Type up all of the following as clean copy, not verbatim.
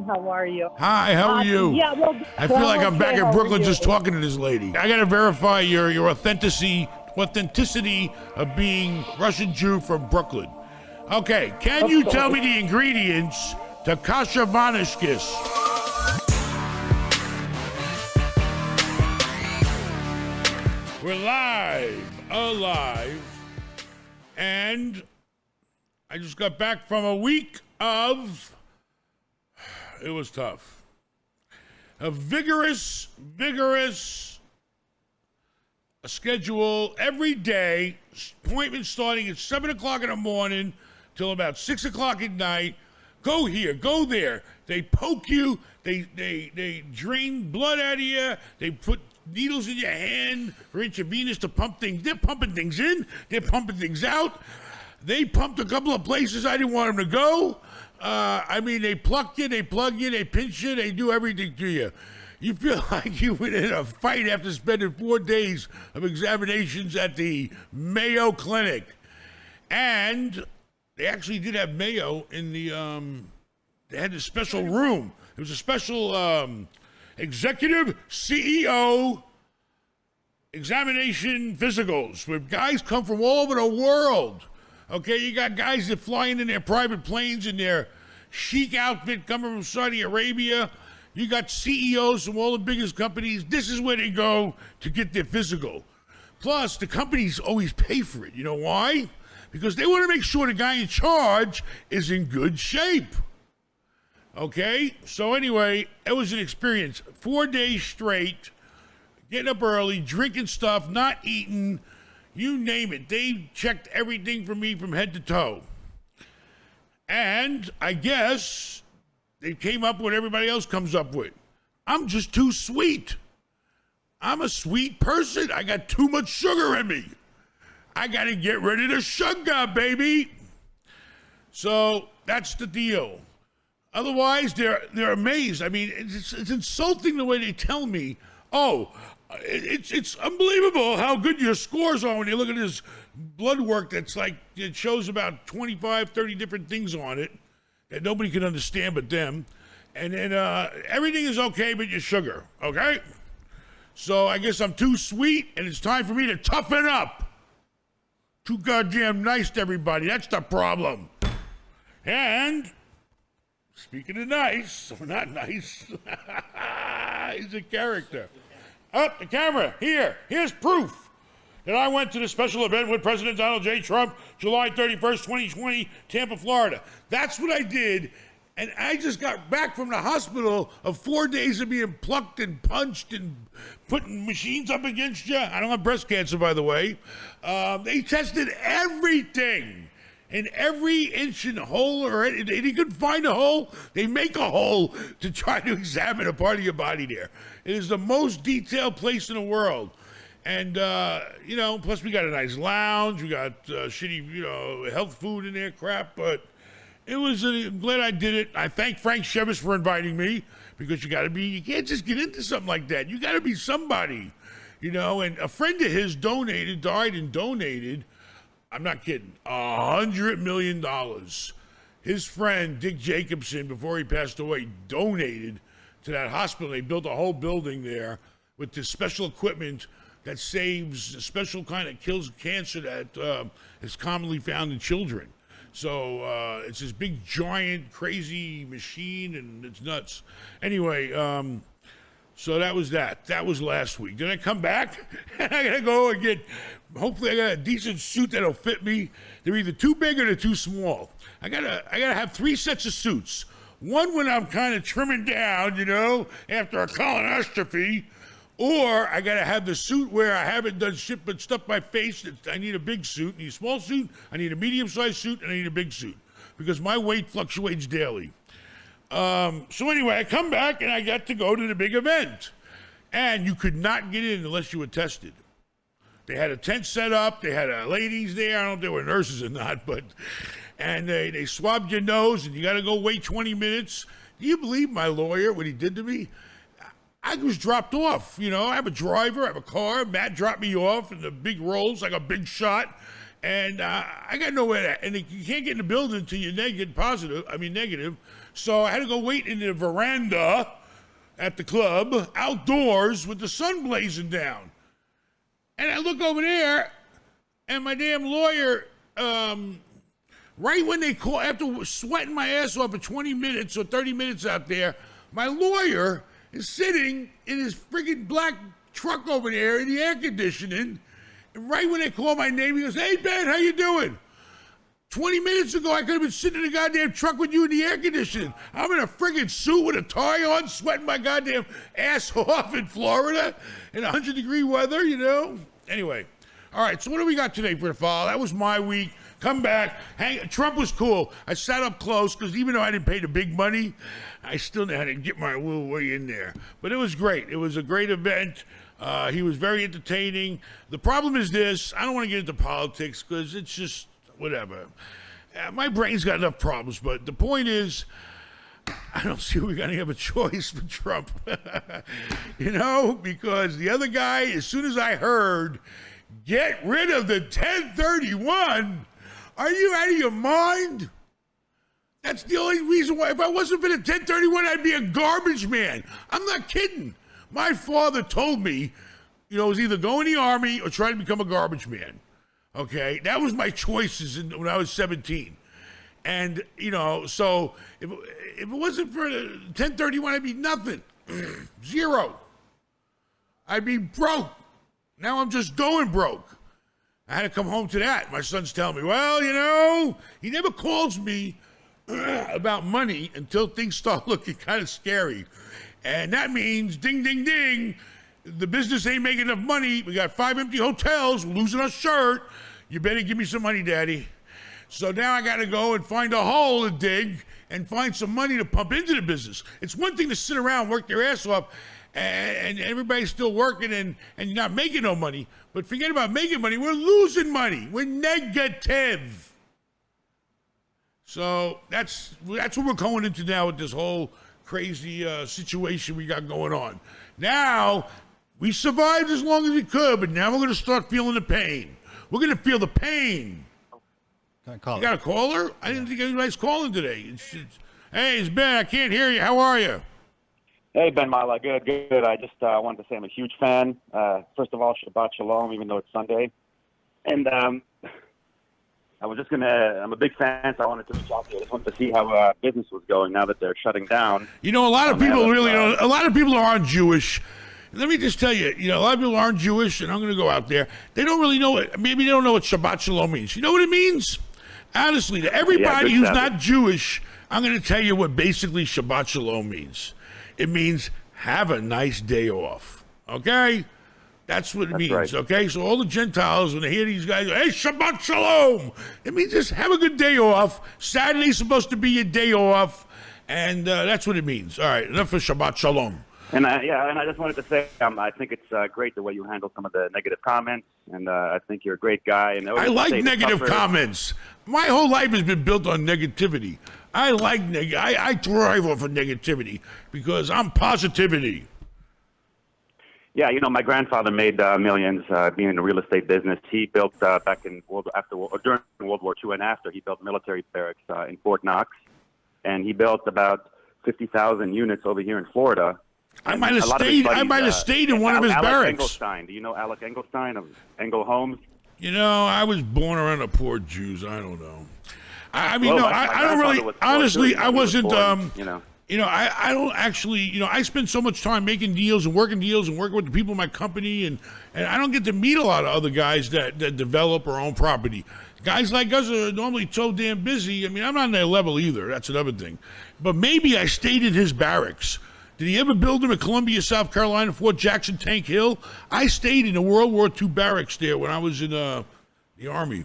How are you? Hi, how are you? Yeah, well, I feel like I'm back in Brooklyn you? just talking to this lady. I gotta verify your authenticity of being Russian Jew from Brooklyn. Okay, can you tell me the ingredients to kasha vanishkis? We're alive, and I just got back from a week of, it was tough. A vigorous schedule every day, appointments starting at 7 o'clock in the morning till about 6 o'clock at night. Go here, go there. They poke you, they drain blood out of you, they put needles in your hand for intravenous to pump things. They're pumping things in, they're pumping things out. They pumped a couple of places I didn't want them to go. They pluck you, they plug you, they pinch you, they do everything to you. You feel like you were in a fight after spending 4 days of examinations at the Mayo Clinic. And they actually did have Mayo in the, they had a special room. It was a special executive CEO examination physicals where guys come from all over the world. Okay, you got guys that flying in their private planes in their chic outfit coming from Saudi Arabia. You got CEOs from all the biggest companies. This is where they go to get their physical. Plus, the companies always pay for it. You know why? Because they want to make sure the guy in charge is in good shape. Okay? So anyway, it was an experience. 4 days straight, getting up early, drinking stuff, not eating, you name it. They checked everything for me from head to toe. And I guess they came up with what everybody else comes up with. I'm just too sweet. I'm a sweet person. I got too much sugar in me. I got to get rid of the sugar, baby. So that's the deal. Otherwise, they're amazed. I mean, it's insulting the way they tell me, oh, it's unbelievable how good your scores are when you look at this blood work that's like, it shows about 25, 30 different things on it that nobody can understand but them. And then everything is okay but your sugar, okay? So I guess I'm too sweet and it's time for me to toughen up. Too goddamn nice to everybody, that's the problem. And speaking of nice, or not nice, he's a character. Up the camera, here's proof that I went to the special event with President Donald J. Trump, July 31st, 2020, Tampa, Florida. That's what I did, and I just got back from the hospital of 4 days of being plucked and punched and putting machines up against you. I don't have breast cancer, by the way. They tested everything. In every inch and hole, or they couldn't find a hole, they make a hole to try to examine a part of your body there. It is the most detailed place in the world. And, plus we got a nice lounge, we got shitty, health food in there, crap, but I'm glad I did it. I thank Frank Shevis for inviting me, because you can't just get into something like that. You gotta be somebody, and a friend of his died and donated, I'm not kidding, $100 million. His friend, Dick Jacobson, before he passed away, donated to that hospital. They built a whole building there with this special equipment that saves a special kind of kills cancer that is commonly found in children. So it's this big, giant, crazy machine, and it's nuts. Anyway, so that was that. That was last week. Then I come back, and I gotta go and hopefully I got a decent suit that'll fit me. They're either too big or they're too small. I gotta have 3 sets of suits. One when I'm kind of trimming down, after a colonoscopy, or I gotta have the suit where I haven't done shit but stuff my face. I need a big suit. I need a small suit, I need a medium-sized suit, and I need a big suit, because my weight fluctuates daily. So anyway, I come back and I got to go to the big event. And you could not get in unless you were tested. They had a tent set up, they had ladies there, I don't know if they were nurses or not, and they swabbed your nose and you gotta go wait 20 minutes. Do you believe my lawyer, what he did to me? I was dropped off, I have a driver, I have a car, Matt dropped me off in the big rolls like a big shot. And I got nowhere to, and you can't get in the building until you're negative. So I had to go wait in the veranda at the club, outdoors, with the sun blazing down. And I look over there, and my damn lawyer, right when they call, after sweating my ass off for 20 minutes or 30 minutes out there, my lawyer is sitting in his friggin' black truck over there in the air conditioning. And right when they call my name, he goes, "Hey, Ben, how you doing? 20 minutes ago, I could have been sitting in a goddamn truck with you in the air conditioning. I'm in a friggin' suit with a tie on, sweating my goddamn ass off in Florida in 100-degree weather, you know?" Anyway, all right, so what do we got today for Rafal? That was my week. Come back. Trump was cool. I sat up close because even though I didn't pay the big money, I still had to get my little way in there. But it was great. It was a great event. He was very entertaining. The problem is this. I don't want to get into politics because it's just whatever. My brain's got enough problems, but the point is, I don't see we're going to have a choice for Trump. You know, because the other guy, as soon as I heard, get rid of the 1031, are you out of your mind? That's the only reason why. If I wasn't for the 1031, I'd be a garbage man. I'm not kidding. My father told me, you know, it was either go in the army or try to become a garbage man. Okay? That was my choices when I was 17. And, you know, so if it wasn't for the 1031, I'd be nothing. Zero. I'd be broke. Now I'm just going broke. I had to come home to that. My son's telling me, well, you know, he never calls me about money until things start looking kind of scary. And that means, ding, ding, ding, the business ain't making enough money. We got 5 empty hotels. We're losing our shirt. You better give me some money, Daddy. So now I got to go and find a hole to dig and find some money to pump into the business. It's one thing to sit around, work their ass off, and everybody's still working and you're not making no money. But forget about making money. We're losing money. We're negative. So that's what we're going into now with this whole crazy situation we got going on. Now, we survived as long as we could, but now we're going to start feeling the pain. We're going to feel the pain. Can I call You got a caller? I didn't think anybody's calling today. Hey, it's Ben. I can't hear you. How are you? Hey, Ben Mallah. Good. I just wanted to say I'm a huge fan. First of all, Shabbat Shalom, even though it's Sunday. And I was just I'm a big fan, so I wanted to reach out to you. I just wanted to see how business was going now that they're shutting down. You know, a lot of people a lot of people aren't Jewish. Let me just tell you, a lot of people aren't Jewish, and I'm going to go out there. They don't really know it. Maybe they don't know what Shabbat Shalom means. You know what it means? Honestly, to everybody who's not Jewish, I'm going to tell you what basically Shabbat Shalom means. It means have a nice day off. Okay? That's what it means. Right. Okay? So all the Gentiles, when they hear these guys, hey, Shabbat Shalom, it means just have a good day off. Saturday's supposed to be your day off, and that's what it means. All right, enough for Shabbat Shalom. And I just wanted to say, I think it's great the way you handle some of the negative comments, and I think you're a great guy. And I like negative comments. My whole life has been built on negativity. I like I thrive off of negativity because I'm positivity. Yeah, my grandfather made millions being in the real estate business. He built back in during World War II and after. He built military barracks in Fort Knox, and he built about 50,000 units over here in Florida. I might have stayed in one of his barracks. Engelstein. Do you know Alec Engelstein of Engel Homes? I was born around the poor Jews. I don't know. I don't really. Honestly, I wasn't. I don't actually. I spend so much time making deals and working with the people in my company, and I don't get to meet a lot of other guys that develop or own property. Guys like us are normally so damn busy. I'm not on their level either. That's another thing. But maybe I stayed in his barracks. Did he ever build them at Columbia, South Carolina, Fort Jackson, Tank Hill? I stayed in the World War II barracks there when I was in the Army.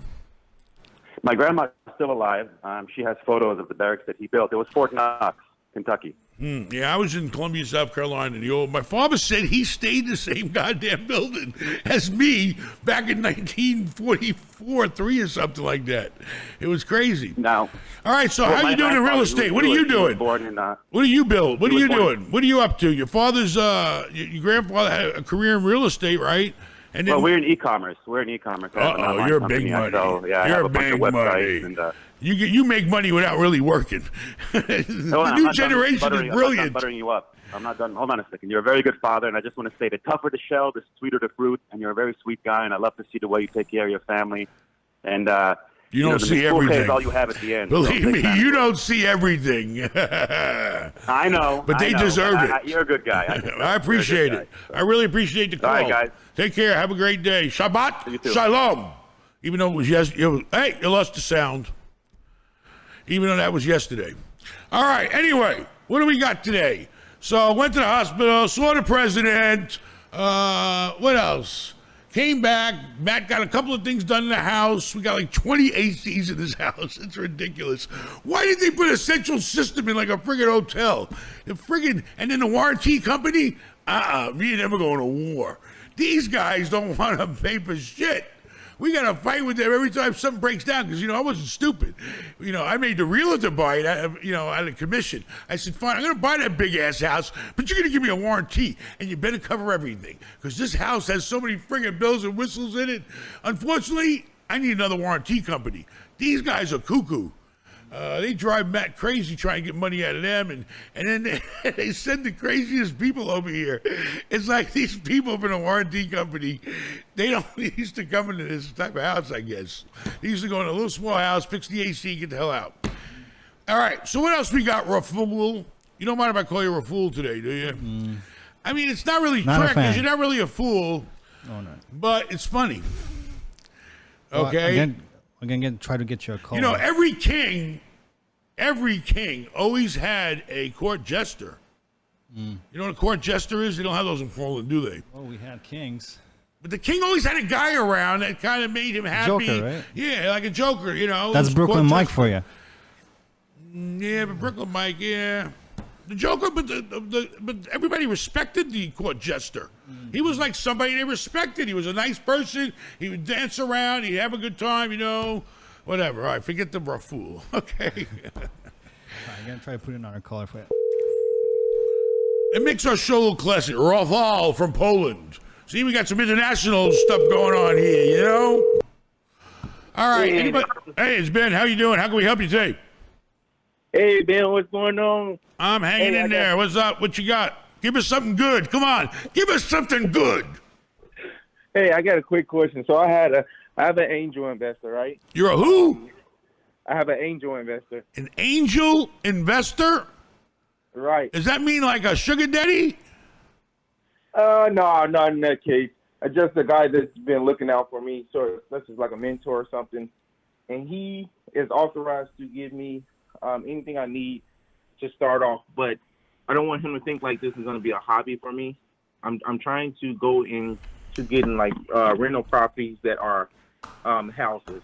My grandma's still alive. She has photos of the barracks that he built. It was Fort Knox, Kentucky. Yeah, I was in Columbia, South Carolina. My father said he stayed in the same goddamn building as me back in 1944, 3 or something like that. It was crazy. Now, all right. So how you doing in real estate? What are you doing? What do you build? What are you doing? What are you up to? Your father's, your grandfather had a career in real estate, right? And then, well, we're in e-commerce. We're in e-commerce. You're big money. You're big money. And, you make money without really working. The new generation is brilliant. I'm not buttering you up. I'm not done. Hold on a second. You're a very good father, and I just want to say the tougher the shell, the sweeter the fruit, and you're a very sweet guy, and I love to see the way you take care of your family. And you don't see everything. Is all you have at the end. Believe me, you don't see everything. I know. But they deserve it. You're a good guy. I appreciate it. I really appreciate the call. All right, guys. Take care. Have a great day. Shabbat. You too. Shalom. Even though it was hey, you lost the sound. Even though that was yesterday. All right. Anyway, what do we got today? So I went to the hospital, saw the president. What else? Came back. Matt got a couple of things done in the house. We got like 20 ACs in this house. It's ridiculous. Why did they put a central system in like a friggin' hotel? And then the warranty company? Me and them are going to war. These guys don't want to pay for shit. We got to fight with them every time something breaks down because, I wasn't stupid. I made the realtor buy it, out of commission. I said, fine, I'm going to buy that big-ass house, but you're going to give me a warranty, and you better cover everything because this house has so many friggin' bells and whistles in it. Unfortunately, I need another warranty company. These guys are cuckoo. They drive Matt crazy trying to get money out of them, and then they send the craziest people over here. It's like these people from a warranty company, they don't used to come into this type of house, I guess. They used to go in a little small house, fix the AC, get the hell out. All right, so what else we got, Rafal? You don't mind if I call you Rafal today, do you? I mean, it's not really correct because you're not really a fool, but it's funny. Okay? Again, try to get your call. Every king always had a court jester. You know what a court jester is? They don't have those in Poland, do they? Well, we had kings. But the king always had a guy around that kind of made him happy. Joker, right? Yeah, like a joker, That's Brooklyn Mike for you. Yeah, but Brooklyn Mike, yeah. The Joker, but everybody respected the court jester. He was like somebody they respected. He was a nice person. He would dance around. He'd have a good time, whatever. All right, forget the Rafal. Okay. I'm going to try to put it on our caller for you. It makes our show a little classic. Rafal from Poland. See, we got some international stuff going on here, All right. Anybody? Hey, it's Ben. How you doing? How can we help you today? Hey, Ben, what's going on? I'm hanging in there. What's up? What you got? Give us something good. Come on. Give us something good. Hey, I got a quick question. So I have an angel investor, right? You're a who? I have an angel investor. An angel investor? Right. Does that mean like a sugar daddy? No, not in that case. Just a guy that's been looking out for me. So that's just like a mentor or something. And he is authorized to give me anything I need to start off, but I don't want him to think like this is going to be a hobby for me. I'm trying to go into getting like rental properties that are houses.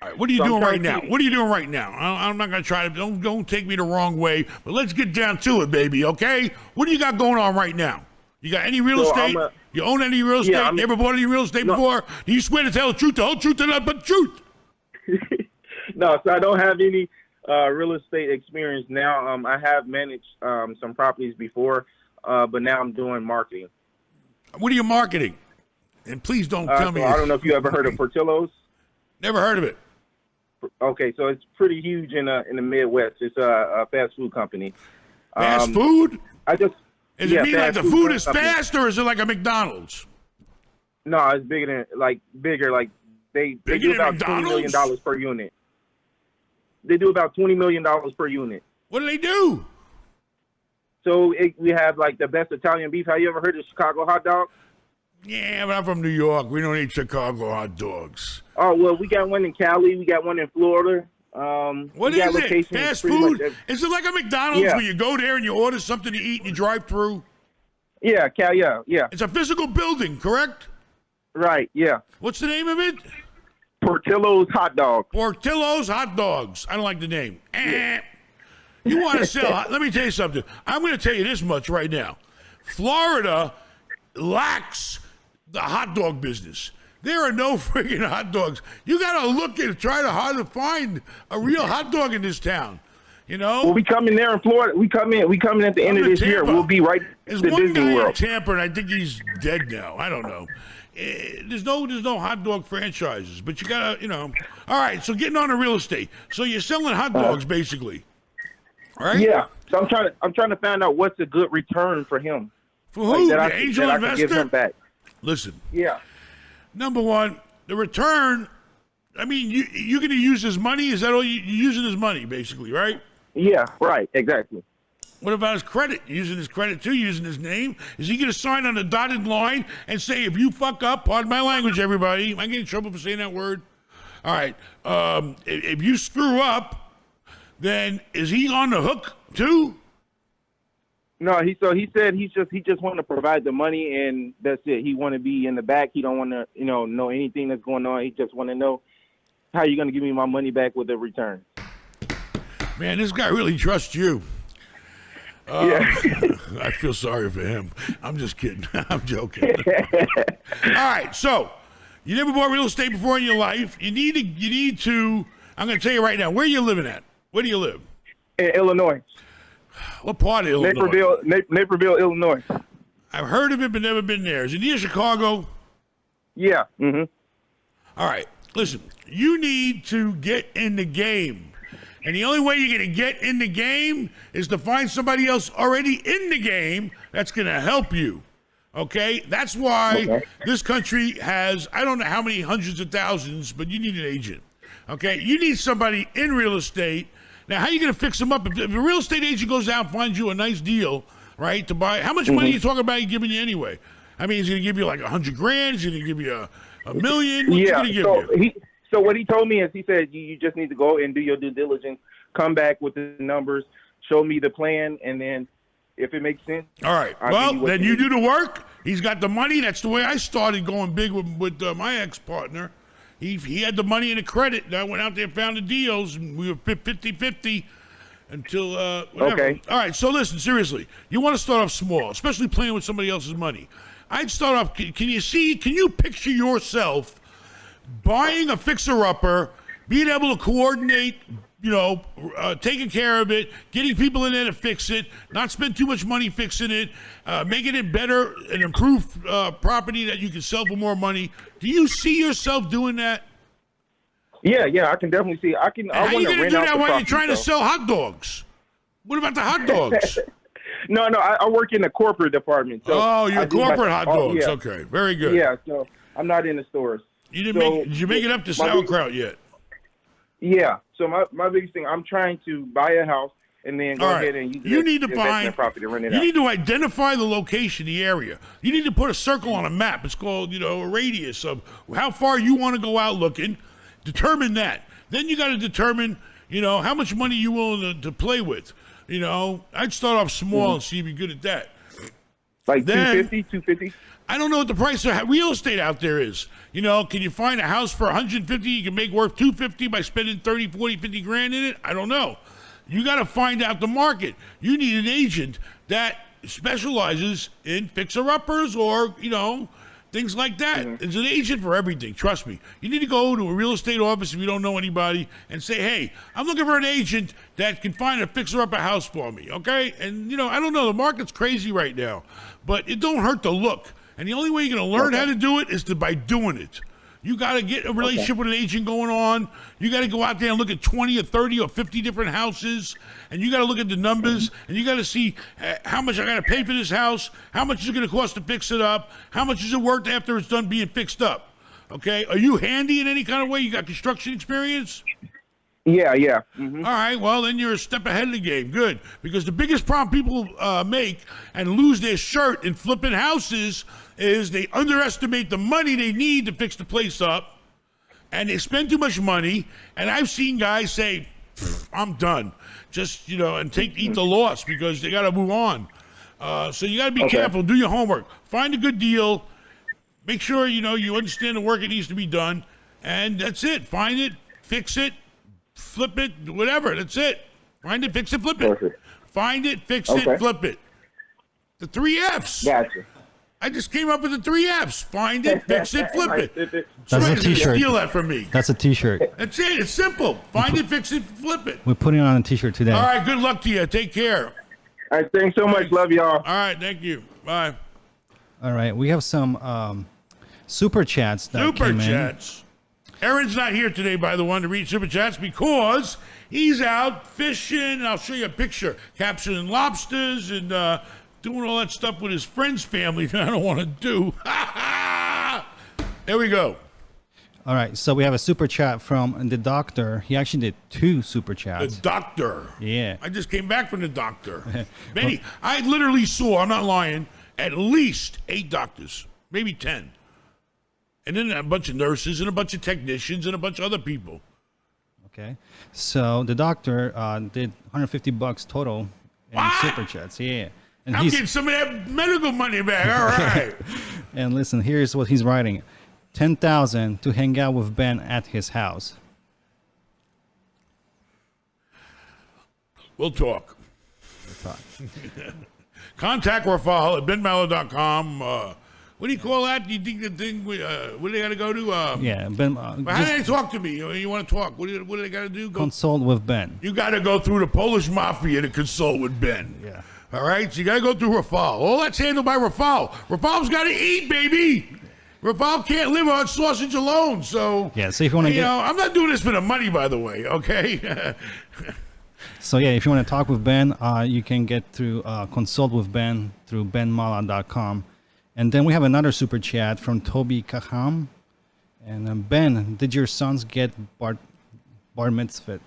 All right, what are you doing right now? What are you doing right now? I'm not going to try to, don't take me the wrong way, but let's get down to it, baby, okay? What do you got going on right now? You got any real estate? You own any real estate? You ever bought any real estate before? Do you swear to tell the truth, the whole truth, and nothing but the truth? No, so I don't have any real estate experience now. I have managed some properties before, but now I'm doing marketing. What are you marketing? And please don't tell me. I don't know if you ever heard of Portillo's. Never heard of it. Okay, so it's pretty huge in the Midwest. It's a fast food company. Fast food? Does it mean like the food is fast, or is it like a McDonald's? No, it's bigger. Like they do about $20 million per unit. They do about $20 million per unit. What do they do? So we have like the best Italian beef. Have you ever heard of Chicago hot dog? Yeah, but I'm from New York. We don't eat Chicago hot dogs. Oh, well, we got one in Cali. We got one in Florida. What is it? Fast food? Is it like a McDonald's where you go there and you order something to eat and you drive through? Yeah, yeah. It's a physical building, correct? Right, yeah. What's the name of it? Portillo's hot dog. Portillo's hot dogs. I don't like the name. You want to sell? Let me tell you something. I'm going to tell you this much right now. Florida lacks the hot dog business. There are no freaking hot dogs. You got to look and try hard to find a real hot dog in this town. Well, we come in there in Florida. We come in at the end of this year. We'll be right There's to one Disney guy World. in Tampa, and I think he's dead now. I don't know. there's no hot dog franchises, but you gotta, All right, so getting on to real estate. So you're selling hot dogs, basically, right? Yeah. So I'm trying to find out what's a good return for him. For who? That The angel I can give investor? him back. Listen. Yeah. Number one, the return. I mean, you're going to use his money. Is that all you're using his money, basically, right? Yeah. Right. Exactly. What about his credit? Using his credit too, using his name? Is he going to sign on the dotted line and say, if you fuck up, pardon my language, everybody, am I getting in trouble for saying that word? All right. If you screw up, then is he on the hook too? No, he said he just want to provide the money and that's it. He want to be in the back. He don't want to know anything that's going on. He just want to know how you going to give me my money back with a return. Man, this guy really trusts you. Yeah. I feel sorry for him. I'm just kidding. I'm joking. All right, so you never bought real estate before in your life. You need to. I'm going to tell you right now. Where are you living at? Where do you live? In Illinois. What part of Illinois? Naperville, Illinois. I've heard of it, but never been there. Is it near Chicago? Yeah. Mm-hmm. All right. Listen, you need to get in the game. And the only way you're going to get in the game is to find somebody else already in the game that's going to help you. Okay? That's why this country has, I don't know how many hundreds of thousands, but you need an agent. Okay? You need somebody in real estate. Now, how are you going to fix them up? If a real estate agent goes out and finds you a nice deal, right, to buy, how much money are you talking about he giving you anyway? I mean, he's going to give you like $100,000? He's going to give you a million? What's he going to give you? So what he told me is he said you just need to go and do your due diligence, come back with the numbers, show me the plan, and then if it makes sense. All right. Well, then you do the work. He's got the money. That's the way I started going big with my ex-partner. He had the money and the credit. And I went out there and found the deals, and we were 50-50 until whatever. Okay. All right. So listen, seriously. You want to start off small, especially playing with somebody else's money. I'd start off, can you picture yourself buying a fixer-upper, being able to coordinate, taking care of it, getting people in there to fix it, not spend too much money fixing it, making it better and improve property that you can sell for more money. Do you see yourself doing that? Yeah, I can definitely see. How are you going to do that while you're trying to sell hot dogs? What about the hot dogs? No, I work in the corporate department. So you're corporate hot dogs. Yeah. Okay, very good. Yeah, so I'm not in the stores. Did you make it up to sauerkraut yet? Yeah. So my biggest thing, I'm trying to buy a house and then go ahead and use you need to find property to rent it you out. need to identify the location, the area. You need to put a circle on a map. It's called, a radius of how far you want to go out looking. Determine that. Then you got to determine, how much money you're willing to play with. I'd start off small and see if you're good at that. Like then, 250. I don't know what the price of real estate out there is. Can you find a house for 150 you can make worth 250 by spending 30, 40, 50 grand in it? I don't know. You got to find out the market. You need an agent that specializes in fixer-uppers or, things like that. There's an agent for everything. Trust me. You need to go to a real estate office if you don't know anybody and say, hey, I'm looking for an agent that can find a fixer-upper house for me, okay? And, I don't know. The market's crazy right now, but it don't hurt to look. And the only way you're going to learn how to do it is by doing it. You got to get a relationship with an agent going on. You got to go out there and look at 20 or 30 or 50 different houses. And you got to look at the numbers. And you got to see how much I got to pay for this house. How much is it going to cost to fix it up? How much is it worth after it's done being fixed up? Okay. Are you handy in any kind of way? You got construction experience? Yeah. Mm-hmm. All right, well, then you're a step ahead of the game. Good. Because the biggest problem people make and lose their shirt in flipping houses is they underestimate the money they need to fix the place up, and they spend too much money. And I've seen guys say, I'm done. Just, and eat the loss because they got to move on. So you got to be careful. Do your homework. Find a good deal. Make sure, you understand the work that needs to be done. And that's it. Find it, fix it, flip it, whatever. That's it. Find it, fix it, flip it. Perfect. Find it, fix it, flip it. The 3 Fs. Gotcha. I just came up with the 3 Fs. Find it, fix it, flip it. That's a t-shirt. Steal that from me. That's a t-shirt. That's it. It's simple. Find it, fix it, flip it. We're putting it on a t-shirt today. All right. Good luck to you. Take care. All right. Thanks so much. Love y'all. All right. Thank you. Bye. All right. We have some super chats that Super came chats. Aaron's not here today, by the way, to read super chats because he's out fishing. And I'll show you a picture, capturing lobsters and doing all that stuff with his friend's family that I don't want to do. There we go. in. All right, so we have a super chat from the doctor. He actually did 2 super The chats. doctor. Yeah. I just came back from the doctor. Benny, I literally saw, I'm not lying, at least 8 doctors, maybe 10. And then a bunch of nurses and a bunch of technicians and a bunch of other people. Okay. So the doctor did $150 total in What? super chats. Yeah. And I'm getting some of that medical money back. All right. and listen, here's what he's writing. 10,000 to hang out with Ben at his house. We'll talk. Contact Rafal at benmallah.com. What do you call that? Do you think the thing, where do they got to go to? Yeah, Ben. How do they talk to me? You want to talk? What do they got to do? Consult with Ben. You got to go through the Polish Mafia to consult with Ben. Yeah. All right? So you got to go through Rafal. All that's handled by Rafal. Rafal's got to eat, baby. Rafal can't live on sausage alone. So, Yeah, so if you want to I'm not doing this for the money, by the way, okay? So yeah, if you want to talk with Ben, you can get through consult with Ben through benmallah.com. And then we have another super chat from Toby Kaham. And Ben, did your sons get bar mitzvah?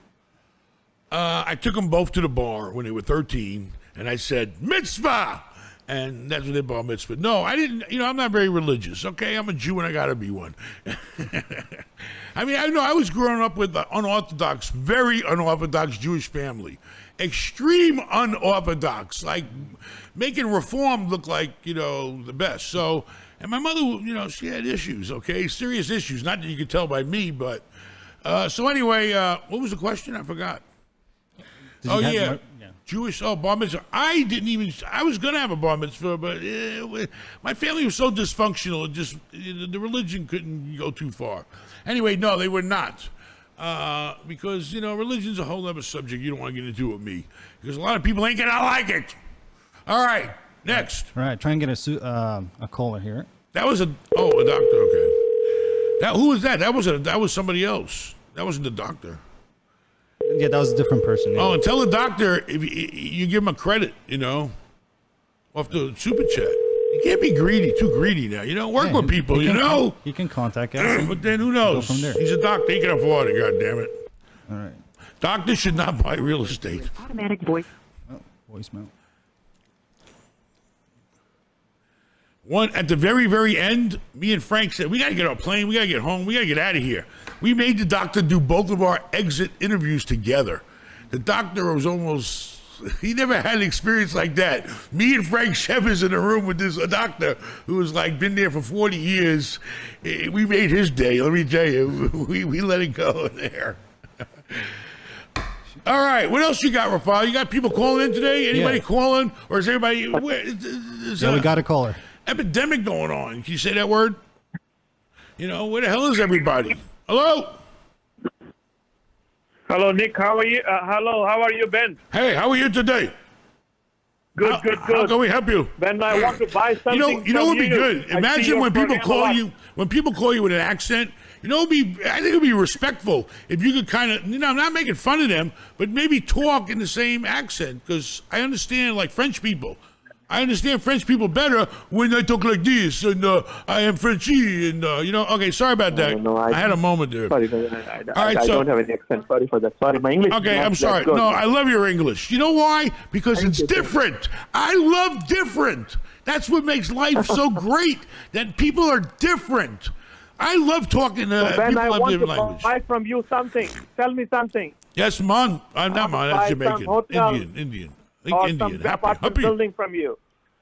I took them both to the bar when they were 13, and I said, mitzvah! And that's what they bar mitzvah. No, I didn't, I'm not very religious, okay? I'm a Jew and I gotta be one. I mean, I know I was growing up with an unorthodox, very unorthodox Jewish family. Extreme unorthodox, like making reform look like, the best. So, and my mother, she had issues, okay? Serious issues. Not that you could tell by me, but, so anyway, what was the question? I forgot. Jewish, bar mitzvah. I was going to have a bar mitzvah, but my family was so dysfunctional, the religion couldn't go too far. Anyway, no, they were not. Because, religion's a whole other subject you don't want to get into with me. Because a lot of people ain't going to like it. All right, next. All right, try and get a caller here. That was a doctor, okay. Who was that? That was somebody else. That wasn't the doctor. Yeah, that was a different person. Yeah. Oh, and tell the doctor if you give him a credit, off the super chat. You can't be too greedy now. Work with people, He can contact us. But then who knows? Go from there. He's a doctor. He can afford it, God damn it. All right. Doctors should not buy real estate. Automatic voice. Oh, voicemail. One at the very, very end, me and Frank said, we got to get on a plane. We got to get home. We got to get out of here. We made the doctor do both of our exit interviews together. The doctor was almost, he never had an experience like that. Me and Frank Shevers in a room with this doctor who was been there for 40 years. We made his day. Let me tell you, we let it go in there. All right, what else you got, Rafal? You got people calling in today? Anybody calling? Or is everybody, Yeah, we got a caller. Epidemic going on. Can you say that word? Where the hell is everybody? Hello? Hello, Nick. How are you? Hello, how are you, Ben? Hey, how are you today? Good. How can we help you? Ben, I want to buy something. You know what would be good? I see Imagine your when people program a lot. call you with an accent. I think it would be respectful if you could kind of, not making fun of them, but maybe talk in the same accent. Because I understand, French people. I understand French people better when they talk like this, and I am Frenchy, and Okay, sorry about that. No, I had a moment there. Sorry, I don't have any accent. Sorry for that. Sorry, my English. Okay, is not I'm sorry. that good. No, I love your English. You know why? Because it's you, sir. different. I love different. That's what makes life so great, that people are different. I love talking to Ben, people I of want different to language. buy from you something. Tell me something. Yes, man. Not man. That's buy some Jamaican. hotel Indian. I Or think some Indian. apartment Happy. building from you.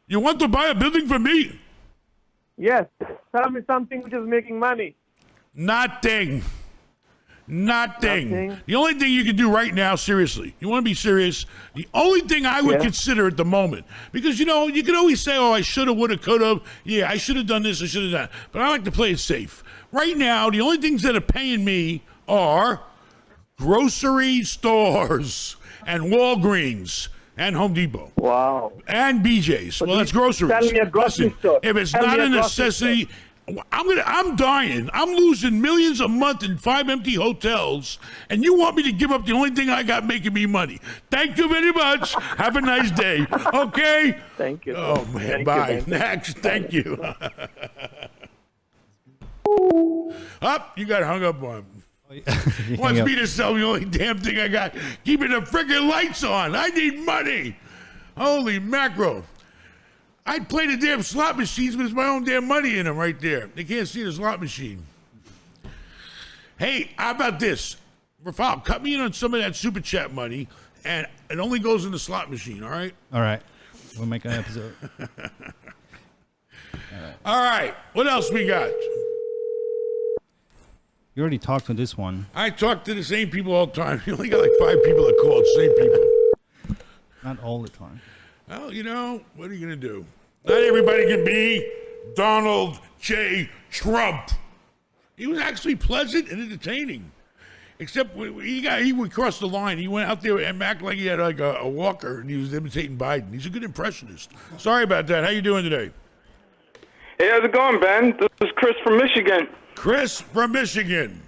You want to buy a building from me? Yes. Tell me something which is making money. Nothing. Nothing. The only thing you can do right now, seriously, you want to be serious, the only thing I would Yeah. consider at the moment, because, you can always say, I should have, would have, could have. Yeah, I should have done this, I should have done that. But I like to play it safe. Right now, the only things that are paying me are grocery stores and Walgreens and Home Depot. Wow. And BJ's. Well, that's groceries. tell me a grocery Listen, store. if it's Tell not me a a grocery necessity, I'm dying. I'm losing millions a month in 5 empty hotels, and you want me to give up the only thing I got making me money. Thank you very much. Have a nice day. Okay? Thank you. Oh, man. Thank Bye. you, man. Next. Thank you. Up. You got hung up on. Wants me to sell the only damn thing I got. Keeping the freaking lights on. I need money. Holy mackerel. I'd play the damn slot machines, but it's my own damn money in them right there. They can't see the slot machine. Hey, how about this? Rafal, cut me in on some of that super chat money, and it only goes in the slot machine, all right? All right. We'll make an episode. All right. What else we got? You already talked to this one. I talk to the same people all the time. You only got like 5 people that call, same people. Not all the time. Well, you know, what are you going to do? Not everybody can be Donald J. Trump. He was actually pleasant and entertaining. Except he would cross the line. He went out there and acted like he had like a walker and he was imitating Biden. He's a good impressionist. Sorry about that. How you doing today? Hey, how's it going, Ben? This is Chris from Michigan. Chris from Michigan.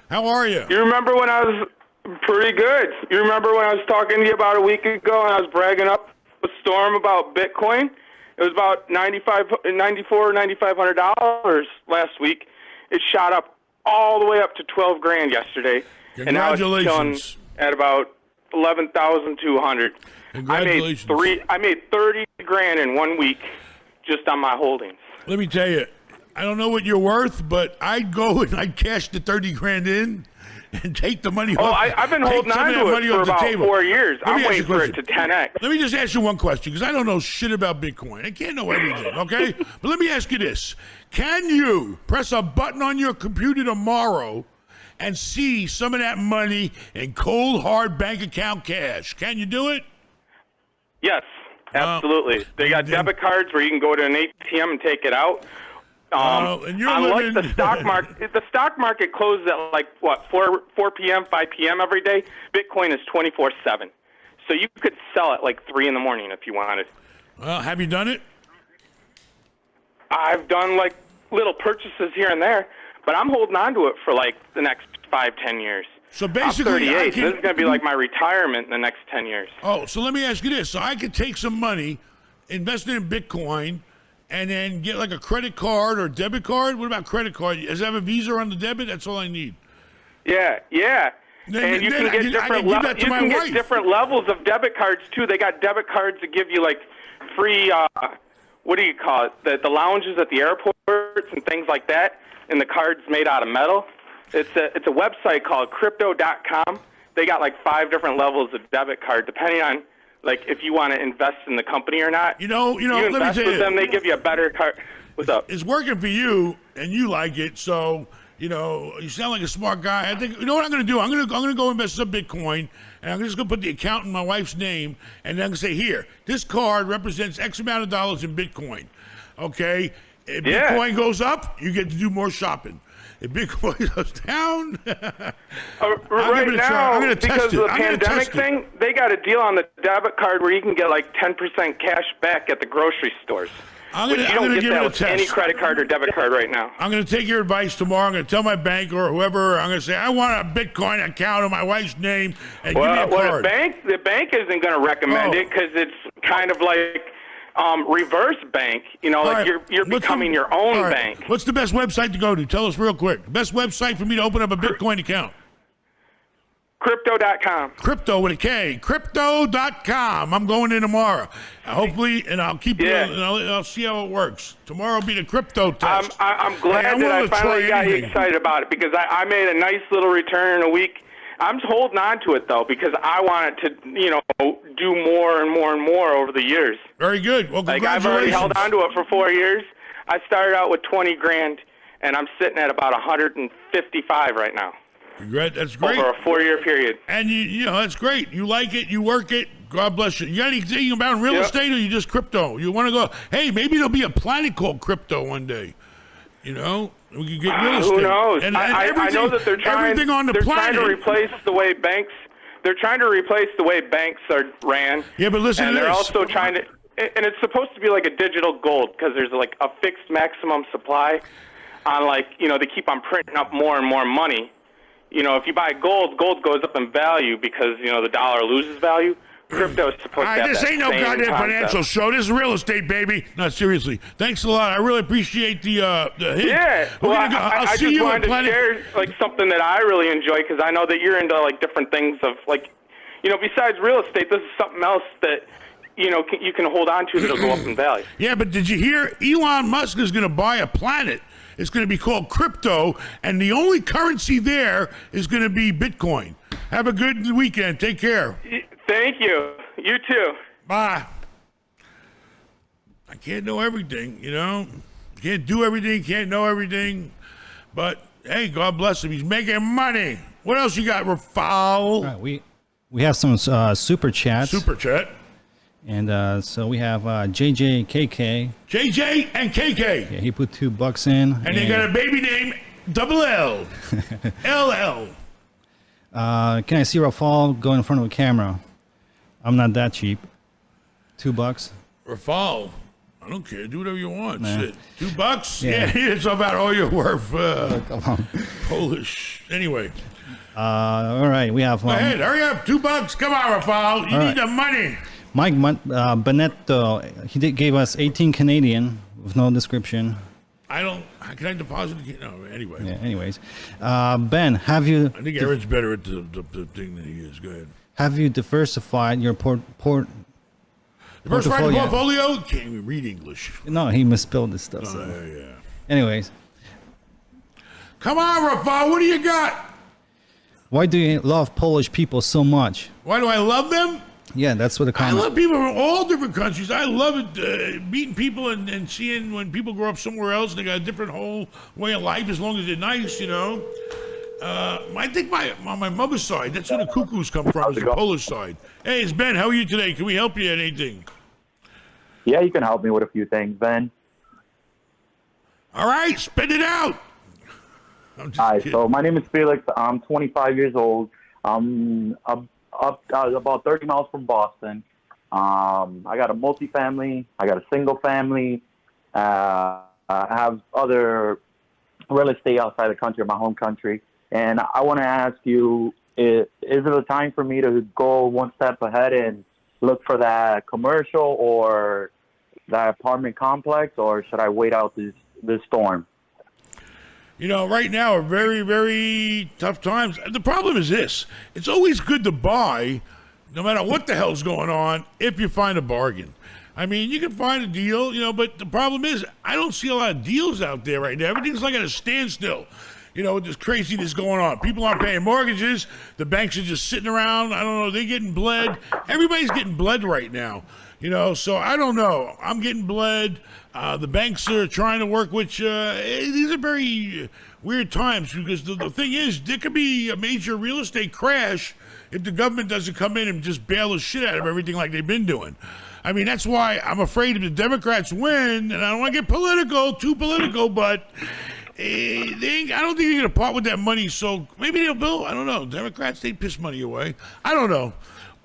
How are you? You remember when I was pretty good? You remember when I was talking to you about a week ago and I was bragging up a storm about Bitcoin? It was about $9,500 last week. It shot up all the way up to 12 grand yesterday. Congratulations. And now it's chilling at about 11,200. Congratulations. I made 30 grand in 1 week just on my holdings. Let me tell you, I don't know what you're worth, but I'd go and I'd cash the 30 grand in and take the money off. I've been holding on to it for about 4 years. I'm waiting for it to 10x. Let me just ask you one question, because I don't know shit about Bitcoin. I can't know everything, okay? But let me ask you this. Can you press a button on your computer tomorrow and see some of that money in cold, hard bank account cash? Can you do it? Yes, absolutely. They got debit cards where you can go to an ATM and take it out. And you're unlike living... the stock market closes at like what 4 p.m., 5 p.m. every day. Bitcoin is 24/7, so you could sell it like 3 in the morning if you wanted. Well, have you done it? I've done like little purchases here and there, but I'm holding on to it for like the next 5-10 years. So basically, I'm 38. This is going to be like my retirement in the next 10 years. Oh, so let me ask you this: so I could take some money, invest it in Bitcoin, and then get like a credit card or debit card? What about credit card? Does it have a Visa on the debit? That's all I need. Yeah. And you can get different levels of debit cards too. They got debit cards that give you like free, what do you call it? The lounges at the airports and things like that. And the card's made out of metal. It's a website called Crypto.com. They got like 5 different levels of debit card depending on like if you want to invest in the company or not. You know. You let me invest tell with you, them, they give you a better card. What's up? It's working for you, and you like it. So you sound like a smart guy. I think you know what I'm going to do. I'm going to go invest some Bitcoin, and I'm just going to put the account in my wife's name, and then I'm going to say, here, this card represents X amount of dollars in Bitcoin. Okay, if Bitcoin goes up, you get to do more shopping. If Bitcoin goes down, right now, because of the pandemic thing, they got a deal on the debit card where you can get like 10% cash back at the grocery stores. You don't get that with any credit card or debit card right now. I'm going to take your advice tomorrow. I'm going to tell my bank or whoever. I'm going to say, I want a Bitcoin account in my wife's name and give me a card. The bank isn't going to recommend it because it's kind of like reverse bank. Like you're becoming your own bank. What's the best website to go to? Tell us real quick. Best website for me to open up a Bitcoin account. Crypto.com. Crypto with a K. Crypto.com. I'm going in tomorrow. Hopefully, and I'll keep you, and I'll see how it works. Tomorrow will be the crypto test. I'm glad that I finally got you excited about it because I made a nice little return in a week. I'm holding on to it, though, because I want it to, do more and more and more over the years. Very good. Well, congratulations. Like, I've already held on to it for 4 years. I started out with 20 grand, and I'm sitting at about 155 right now. That's great. Over a 4-year period. And, that's great. You like it. You work it. God bless you. You got anything about real estate or you just crypto? You want to go, hey, maybe there'll be a planet called crypto one day. We can get real estate. Who knows? And I know that they're trying to replace the way banks. They're trying to replace the way banks are ran. Yeah, but listen and to this. They're also trying to. and it's supposed to be like a digital gold because there's like a fixed maximum supply on they keep on printing up more and more money. If you buy gold goes up in value because, the dollar loses value. Crypto is supposed to have this ain't no goddamn financial show. This is real estate, baby. No, seriously. Thanks a lot. I really appreciate the hint. Yeah. I just wanted to share something that I really enjoy because I know that you're into different things of besides real estate, this is something else that you can hold on to that'll go up in value. Yeah, but did you hear Elon Musk is going to buy a planet? It's going to be called crypto, and the only currency there is going to be Bitcoin. Have a good weekend. Take care. Thank you. You too. Bye. I can't know everything, Can't do everything, can't know everything. But, hey, God bless him. He's making money. What else you got, Rafal? All right, we have some super chats. Super chat. And so we have JJKK. JJ and KK. Yeah, he put $2 in. And they got a baby name, Double L. LL. Can I see Rafal go in front of a camera? I'm not that cheap. $2. Rafal, I don't care. Do whatever you want. Shit. $2? Yeah, it's about all you're worth. Come on. Polish. Anyway. All right, we have. Go ahead, hurry up. $2. Come on, Rafal. You need the money. Mike Benetto, he gave us 18 Canadian with no description. Can I deposit it? No, anyway. Yeah, anyways. Ben, have you... I think Aaron's better at the thing than he is. Go ahead. Have you diversified your portfolio? Can't even read English. No, he misspelled this stuff. Yeah. Anyways. Come on, Rafal. What do you got? Why do you love Polish people so much? Why do I love them? Yeah, that's what the comment. I love people from all different countries. I love it, meeting people and seeing when people grow up somewhere else and they got a different whole way of life as long as they're nice, I think on my mother's side, that's where the cuckoos come from, is the Polish side. Hey, it's Ben. How are you today? Can we help you at anything? Yeah, you can help me with a few things, Ben. All right, spit it out. Hi, so my name is Felix. I'm 25 years old. I'm up about 30 miles from Boston. I got a multifamily. I got a single family. I have other real estate outside the country, my home country. And I want to ask you, is it a time for me to go one step ahead and look for that commercial or that apartment complex, or should I wait out this storm? Right now are very, very tough times. The problem is this. It's always good to buy, no matter what the hell's going on, if you find a bargain. I mean, you can find a deal, but the problem is I don't see a lot of deals out there right now. Everything's like at a standstill. With this craziness going on. People aren't paying mortgages. The banks are just sitting around. I don't know. They're getting bled. Everybody's getting bled right now. So I don't know. I'm getting bled. The banks are trying to work, which these are very weird times because the thing is, there could be a major real estate crash if the government doesn't come in and just bail the shit out of everything like they've been doing. I mean, that's why I'm afraid if the Democrats win, and I don't want to get too political, but I don't think they're going to part with that money, so maybe they'll bill. I don't know. Democrats, they piss money away. I don't know.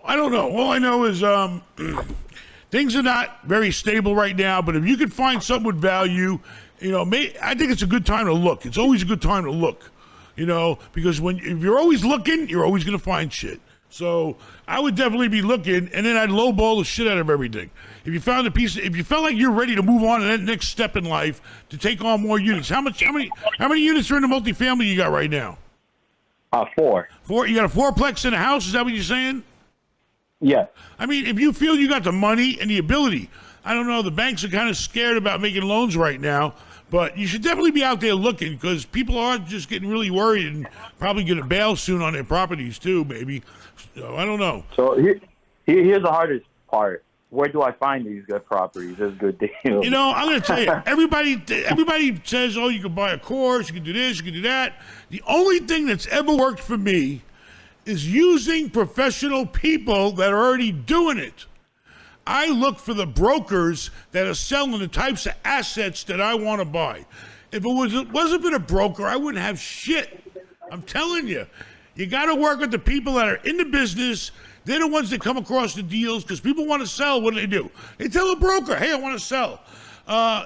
All I know is things are not very stable right now, but if you can find something with value, I think it's a good time to look. It's always a good time to look, because if you're always looking, you're always going to find shit. So I would definitely be looking, and then I'd lowball the shit out of everything. If you found if you felt like you're ready to move on to that next step in life to take on more units, how many units are in the multifamily you got right now? 4. 4. You got a 4-plex in a house? Is that what you're saying? Yes. I mean, if you feel you got the money and the ability, I don't know. The banks are kind of scared about making loans right now, but you should definitely be out there looking because people are just getting really worried and probably going to bail soon on their properties too, maybe. So I don't know. So here's the hardest part. Where do I find these good properties? These good deals? I'm going to tell you, everybody says, oh, you can buy a course, you can do this, you can do that. The only thing that's ever worked for me is using professional people that are already doing it. I look for the brokers that are selling the types of assets that I want to buy. If it wasn't for a broker, I wouldn't have shit. I'm telling you. You got to work with the people that are in the business. They're the ones that come across the deals because people want to sell. What do? They tell a broker, hey, I want to sell.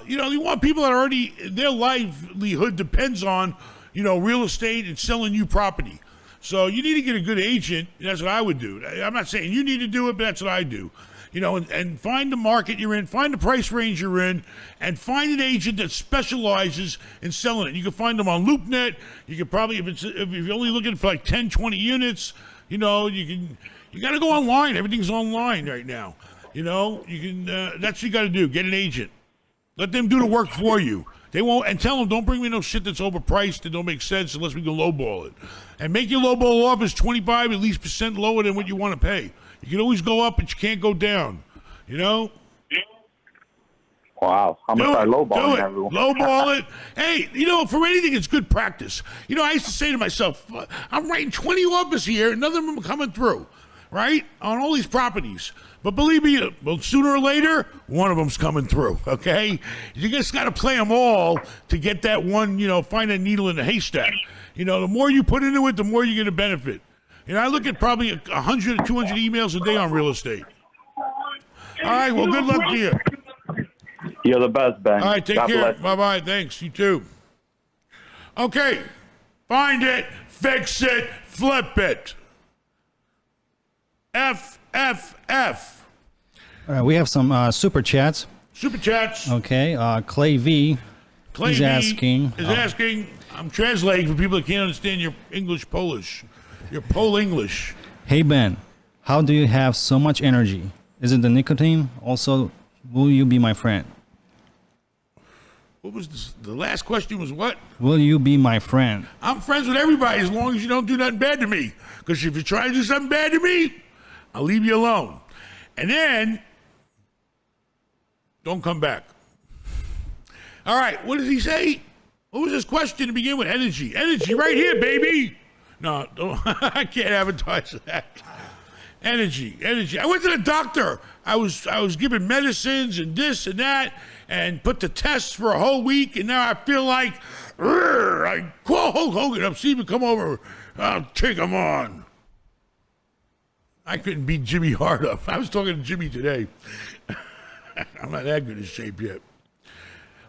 You want people that are already, their livelihood depends on, real estate and selling you property. So you need to get a good agent. That's what I would do. I'm not saying you need to do it, but that's what I do. And find the market you're in, find the price range you're in, and find an agent that specializes in selling it. You can find them on LoopNet. You can probably, if you're only looking for like 10, 20 units, you got to go online. Everything's online right now. That's what you got to do. Get an agent. Let them do the work for you. They won't, and tell them, don't bring me no shit that's overpriced that don't make sense unless we can lowball it. And make your lowball offers 25 at least % lower than what you want to pay. You can always go up, but you can't go down. Wow, I'm gonna start lowballing everyone. Lowball it. Hey, for anything, it's good practice. I used to say to myself, I'm writing 20 offers here, none of them are coming through, right? On all these properties. But believe me, sooner or later, one of them's coming through, okay? You just got to play them all to get that one, find a needle in the haystack. The more you put into it, the more you're going to benefit. I look at probably 100 or 200 emails a day on real estate. All right, well, good luck to you. You're the best, Ben. All right, take care. Bye-bye. Thanks. You too. Okay. Find it, fix it, flip it. F. All right, we have some super chats. Super chats. Okay, Clay V. He's asking. I'm translating for people that can't understand your Polish. Your English. Hey, Ben, how do you have so much energy? Is it the nicotine? Also, will you be my friend? What was this? The last question was what? Will you be my friend? I'm friends with everybody as long as you don't do nothing bad to me. Because if you try to do something bad to me, I'll leave you alone. And then, don't come back. All right, what does he say? What was his question to begin with? Energy right here, baby. No, don't. I can't advertise that. Energy. I went to the doctor. I was given medicines and this and that, and put the tests for a whole week, and now I feel like I call Hulk Hogan up, see if he come over. I'll take him on. I couldn't beat Jimmy Hart up. I was talking to Jimmy today. I'm not that good in shape yet.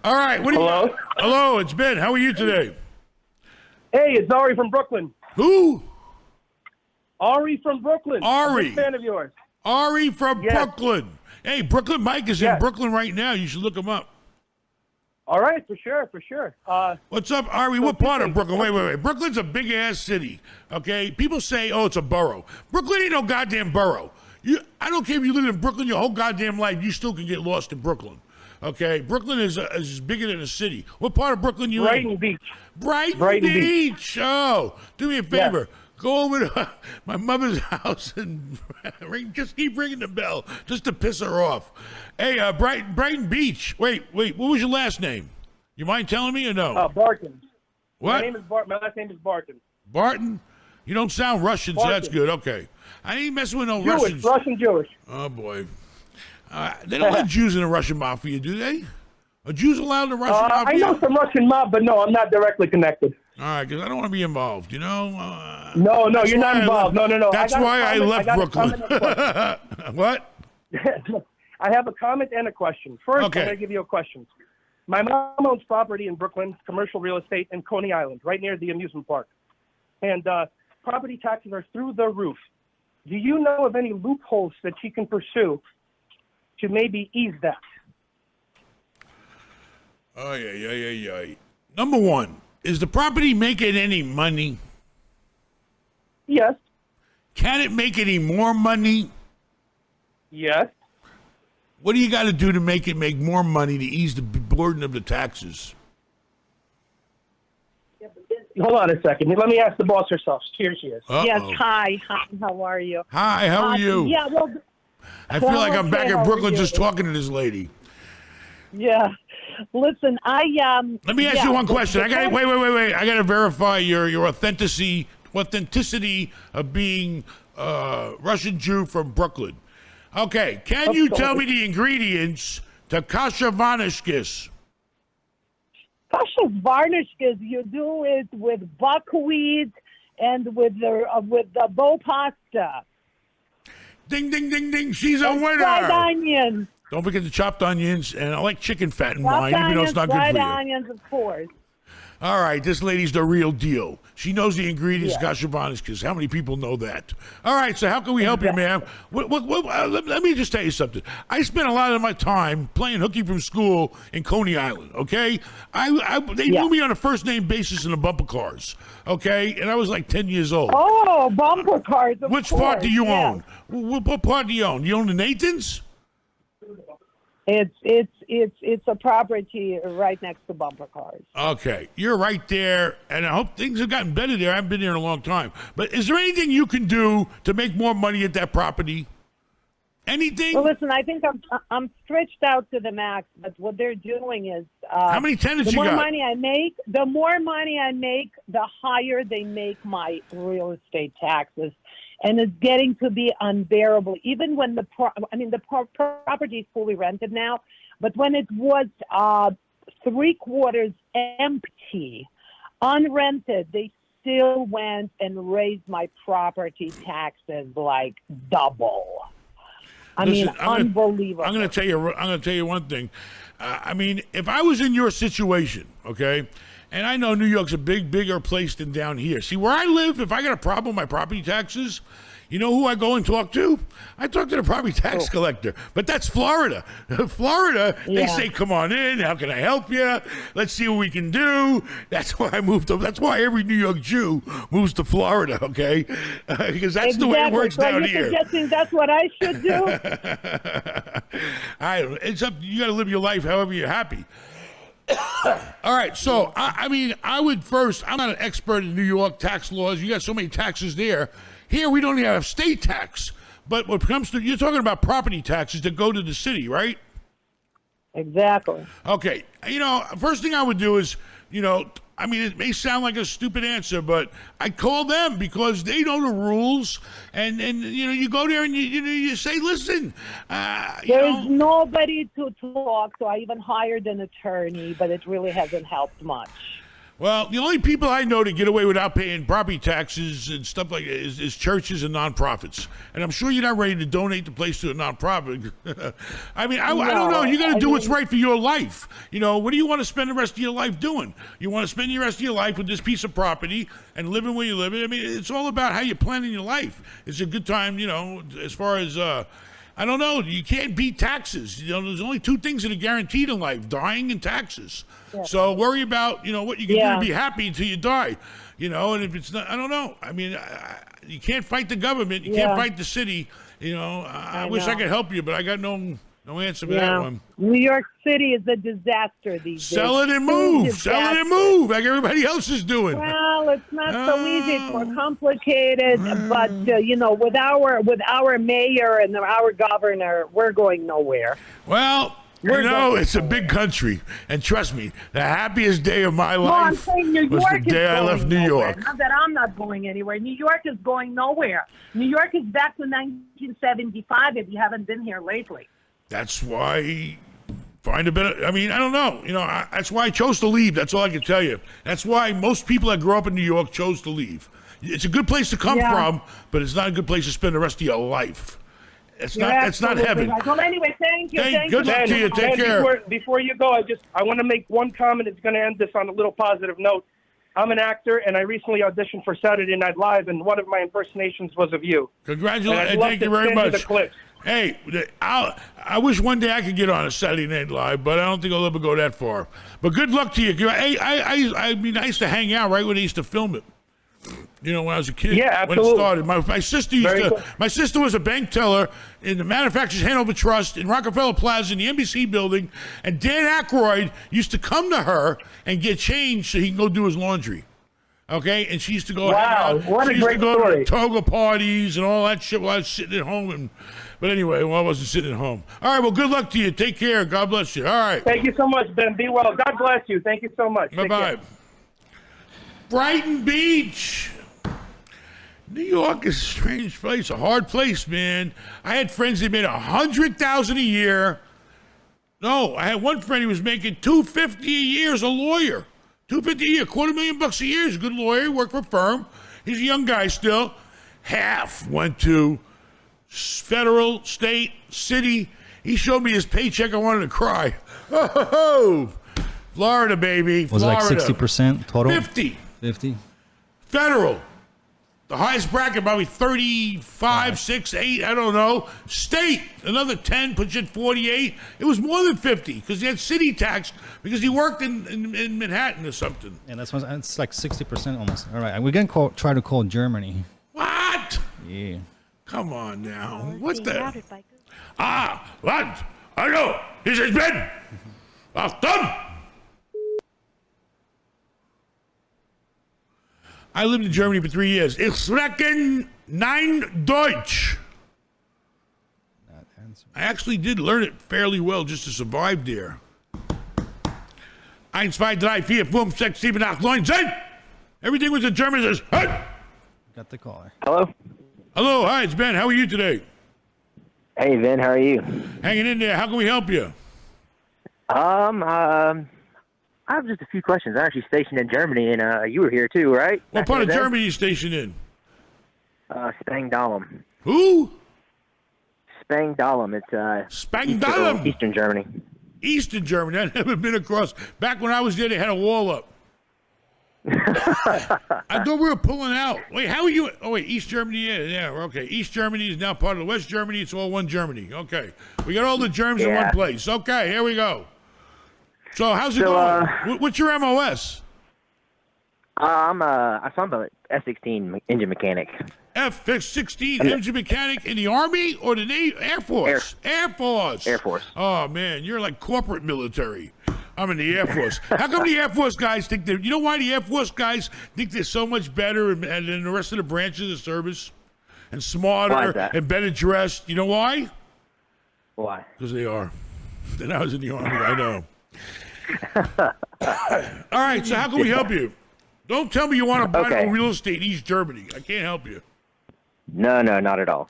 All right. Hello? Hello, it's Ben. How are you today? Hey, it's Ari from Brooklyn. Who? Ari from Brooklyn. Ari. I'm a big fan of yours. Ari from Brooklyn. Hey, Brooklyn Mike is in Brooklyn right now. You should look him up. All right, for sure. What's up, Ari? What part of Brooklyn? Wait. Brooklyn's a big-ass city, okay? People say, it's a borough. Brooklyn ain't no goddamn borough. I don't care if you live in Brooklyn your whole goddamn life, you still can get lost in Brooklyn, okay? Brooklyn is bigger than a city. What part of Brooklyn you Brighton in? Beach. Brighton Beach. Oh, do me a favor. Yeah. Go over to my mother's house and just keep ringing the bell just to piss her off. Hey, Brighton Beach. Wait. What was your last name? You mind telling me or no? Barton. What? My last name is Barton. Barton? You don't sound Russian, so that's good. Okay. I ain't messing with no Russians. Russian-Jewish. Oh, boy. They don't let Jews in the Russian mafia, do they? Are Jews allowed in the Russian mafia? I know some Russian mob, but no, I'm not directly connected. All right, because I don't want to be involved, No, you're not involved. No. That's why I left Brooklyn. What? I have a comment and a question. First, I'm going to give you a question. My mom owns property in Brooklyn, commercial real estate in Coney Island, right near the amusement park. And property taxes are through the roof. Do you know of any loopholes that she can pursue to maybe ease that? Oh, yeah. Number one, is the property making any money? Yes. Can it make any more money? Yes. What do you got to do to make it make more money to ease the burden of the taxes? Hold on a second. Let me ask the boss herself. Here she is. Uh-oh. Yes. Hi. How are you? Hi. How are you? Yeah. Well, I feel like I'm back in Brooklyn just talking to this lady. Yeah. Listen, Let me ask you one question. Wait. I got to verify your authenticity of being Russian Jew from Brooklyn. Okay, can you tell me the ingredients to kasha varnishkis? Kasha varnishkis, you do it with buckwheat and with the bow pasta. Ding, ding, ding, ding. She's a and winner. Fried onions. Don't forget the chopped onions, and I like chicken fat in Chopped mine, even though it's not good for you. Fried onions, of course. All right, this lady's the real deal. She knows the ingredients, because how many people know that? All right, so how can we help you, ma'am? Let me just tell you something. I spent a lot of my time playing hooky from school in Coney Island, okay? They knew me on a first-name basis in the bumper cars, okay? And I was like 10 years old. Oh, bumper cars, of Which course. part do you own? What part do you own? You own the Nathans? It's a property right next to bumper cars. Okay, you're right there, and I hope things have gotten better there. I haven't been there in a long time. But is there anything you can do to make more money at that property? Anything? Well, listen, I think I'm stretched out to the max, but what they're doing is how many tenants the you more got? money I make, the higher they make my real estate taxes. And it's getting to be unbearable. Even when the property is fully rented now, but when it was 3/4 empty, unrented, they still went and raised my property taxes like double. Unbelievable. I'm going to tell you one thing. If I was in your situation, okay, and I know New York's a bigger place than down here. See, where I live, if I got a problem with my property taxes, you know who I go and talk to? I talk to the property tax collector. But that's Florida. Florida, they say, come on in. How can I help you? Let's see what we can do. That's why I moved up. That's why every New York Jew moves to Florida, okay? Because that's the way it works down here. Suggesting that's what I should do? It's up. You got to live your life however you're happy. All right, so I would first. I'm not an expert in New York tax laws. You got so many taxes there. Here we don't even have state tax. But when it comes to, you're talking about property taxes that go to the city, right? Exactly. Okay. First thing I would do is, it may sound like a stupid answer, but I call them because they know the rules, and you go there and you say, listen, there's nobody to talk to. I even hired an attorney, but it really hasn't helped much. Well, the only people I know that get away without paying property taxes and stuff like that is churches and nonprofits. And I'm sure you're not ready to donate the place to a nonprofit. I don't know. You got to do what's right for your life. What do you want to spend the rest of your life doing? You want to spend the rest of your life with this piece of property and living where you live. It's all about how you're planning your life. It's a good time, as far as... I don't know. You can't beat taxes. There's only two things that are guaranteed in life: dying and taxes. Yeah. So worry about what you can do to be happy until you die. And if it's not, I don't know. You can't fight the government. You can't fight the city. I wish I could help you, but I got no answer for that one. New York City is a disaster these days. Sell it and move. Sell it and move, like everybody else is doing. Well, it's not so easy. It's more complicated. But with our mayor and our governor, we're going nowhere. Well, it's a big country, and trust me, the happiest day of my life was the day I left New York. Not that I'm not going anywhere. New York is going nowhere. New York is back to 1975 if you haven't been here lately. That's why find a better. I don't know. That's why I chose to leave. That's all I can tell you. That's why most people that grew up in New York chose to leave. It's a good place to come from, but it's not a good place to spend the rest of your life. It's not heaven. Right. Well, anyway, thank you. Good luck to you. Take care. Before you go, I want to make one comment. It's going to end this on a little positive note. I'm an actor, and I recently auditioned for Saturday Night Live, and one of my impersonations was of you. Congratulations. Thank you very much. Hey, I wish one day I could get on a Saturday Night Live, but I don't think I'll ever go that far. But good luck to you. Hey, I used to hang out right when they used to film it. When I was a kid. Yeah, absolutely. When it started. My sister my sister was a bank teller in the Manufacturers Hanover Trust in Rockefeller Plaza in the NBC building, and Dan Aykroyd used to come to her and get change so he can go do his laundry. Okay, and she used to go. Wow, what a great story! To toga parties and all that shit while I was sitting at home. But anyway, I wasn't sitting at home. All right, well, good luck to you. Take care. God bless you. All right. Thank you so much, Ben. Be well. God bless you. Thank you so much. Bye-bye. Brighton Beach. New York is a strange place, a hard place, man. I had friends that made $100,000 a year. No, I had one friend who was making $250,000 a year as a lawyer. $250,000 a year, $250,000 a year. He's a good lawyer. He worked for a firm. He's a young guy still. Half went to federal, state, city. He showed me his paycheck. I wanted to cry. Oh, Florida, baby. Was Florida. it like 60% total? 50. 50? Federal. The highest bracket, probably 35, 6, 8, I don't know. State, another 10, puts you at 48. It was more than 50 because he had city tax because he worked in Manhattan or something. Yeah, it's like 60% almost. All right, we're going to try to call Germany. What? Yeah. Come on now. What the? What? Hallo, this is Ben. Achtung! I lived in Germany for 3 years. Ich spreche nein Deutsch. I actually did learn it fairly well just to survive there. 1, 2, 3, 4, 5, 6, 7, 8, 9, 10. Everything was in German. Says, hey! Got the caller. Hello? Hello, hi, it's Ben. How are you today? Hey, Ben, how are you? Hanging in there. How can we help you? I have just a few questions. I'm actually stationed in Germany, and you were here too, right? What part of Germany are you stationed in? Spangdahlem. Who? Spangdahlem. It's Spangdahlem. Eastern Germany. Eastern Germany. I've never been across. Back when I was there, they had a wall up. I thought we were pulling out. Wait, how are you? Oh, wait, East Germany. Yeah, okay. East Germany is now part of West Germany. It's all one Germany. Okay. We got all the germs in one place. Okay, here we go. So how's it going? What's your MOS? I'm an F-16 engine mechanic. F-16 engine mechanic in the Army or the Navy? Air Force? Air Force. Air Force. Oh, man, you're like corporate military. I'm in the Air Force. How come the Air Force guys think they're... You know why the Air Force guys think they're so much better than the rest of the branches of the service? And smarter and better dressed? You know why? Why? Because they are. Then I was in the Army, I know. All right, so how can we help you? Don't tell me you want to buy no real estate in East Germany. I can't help you. No, not at all.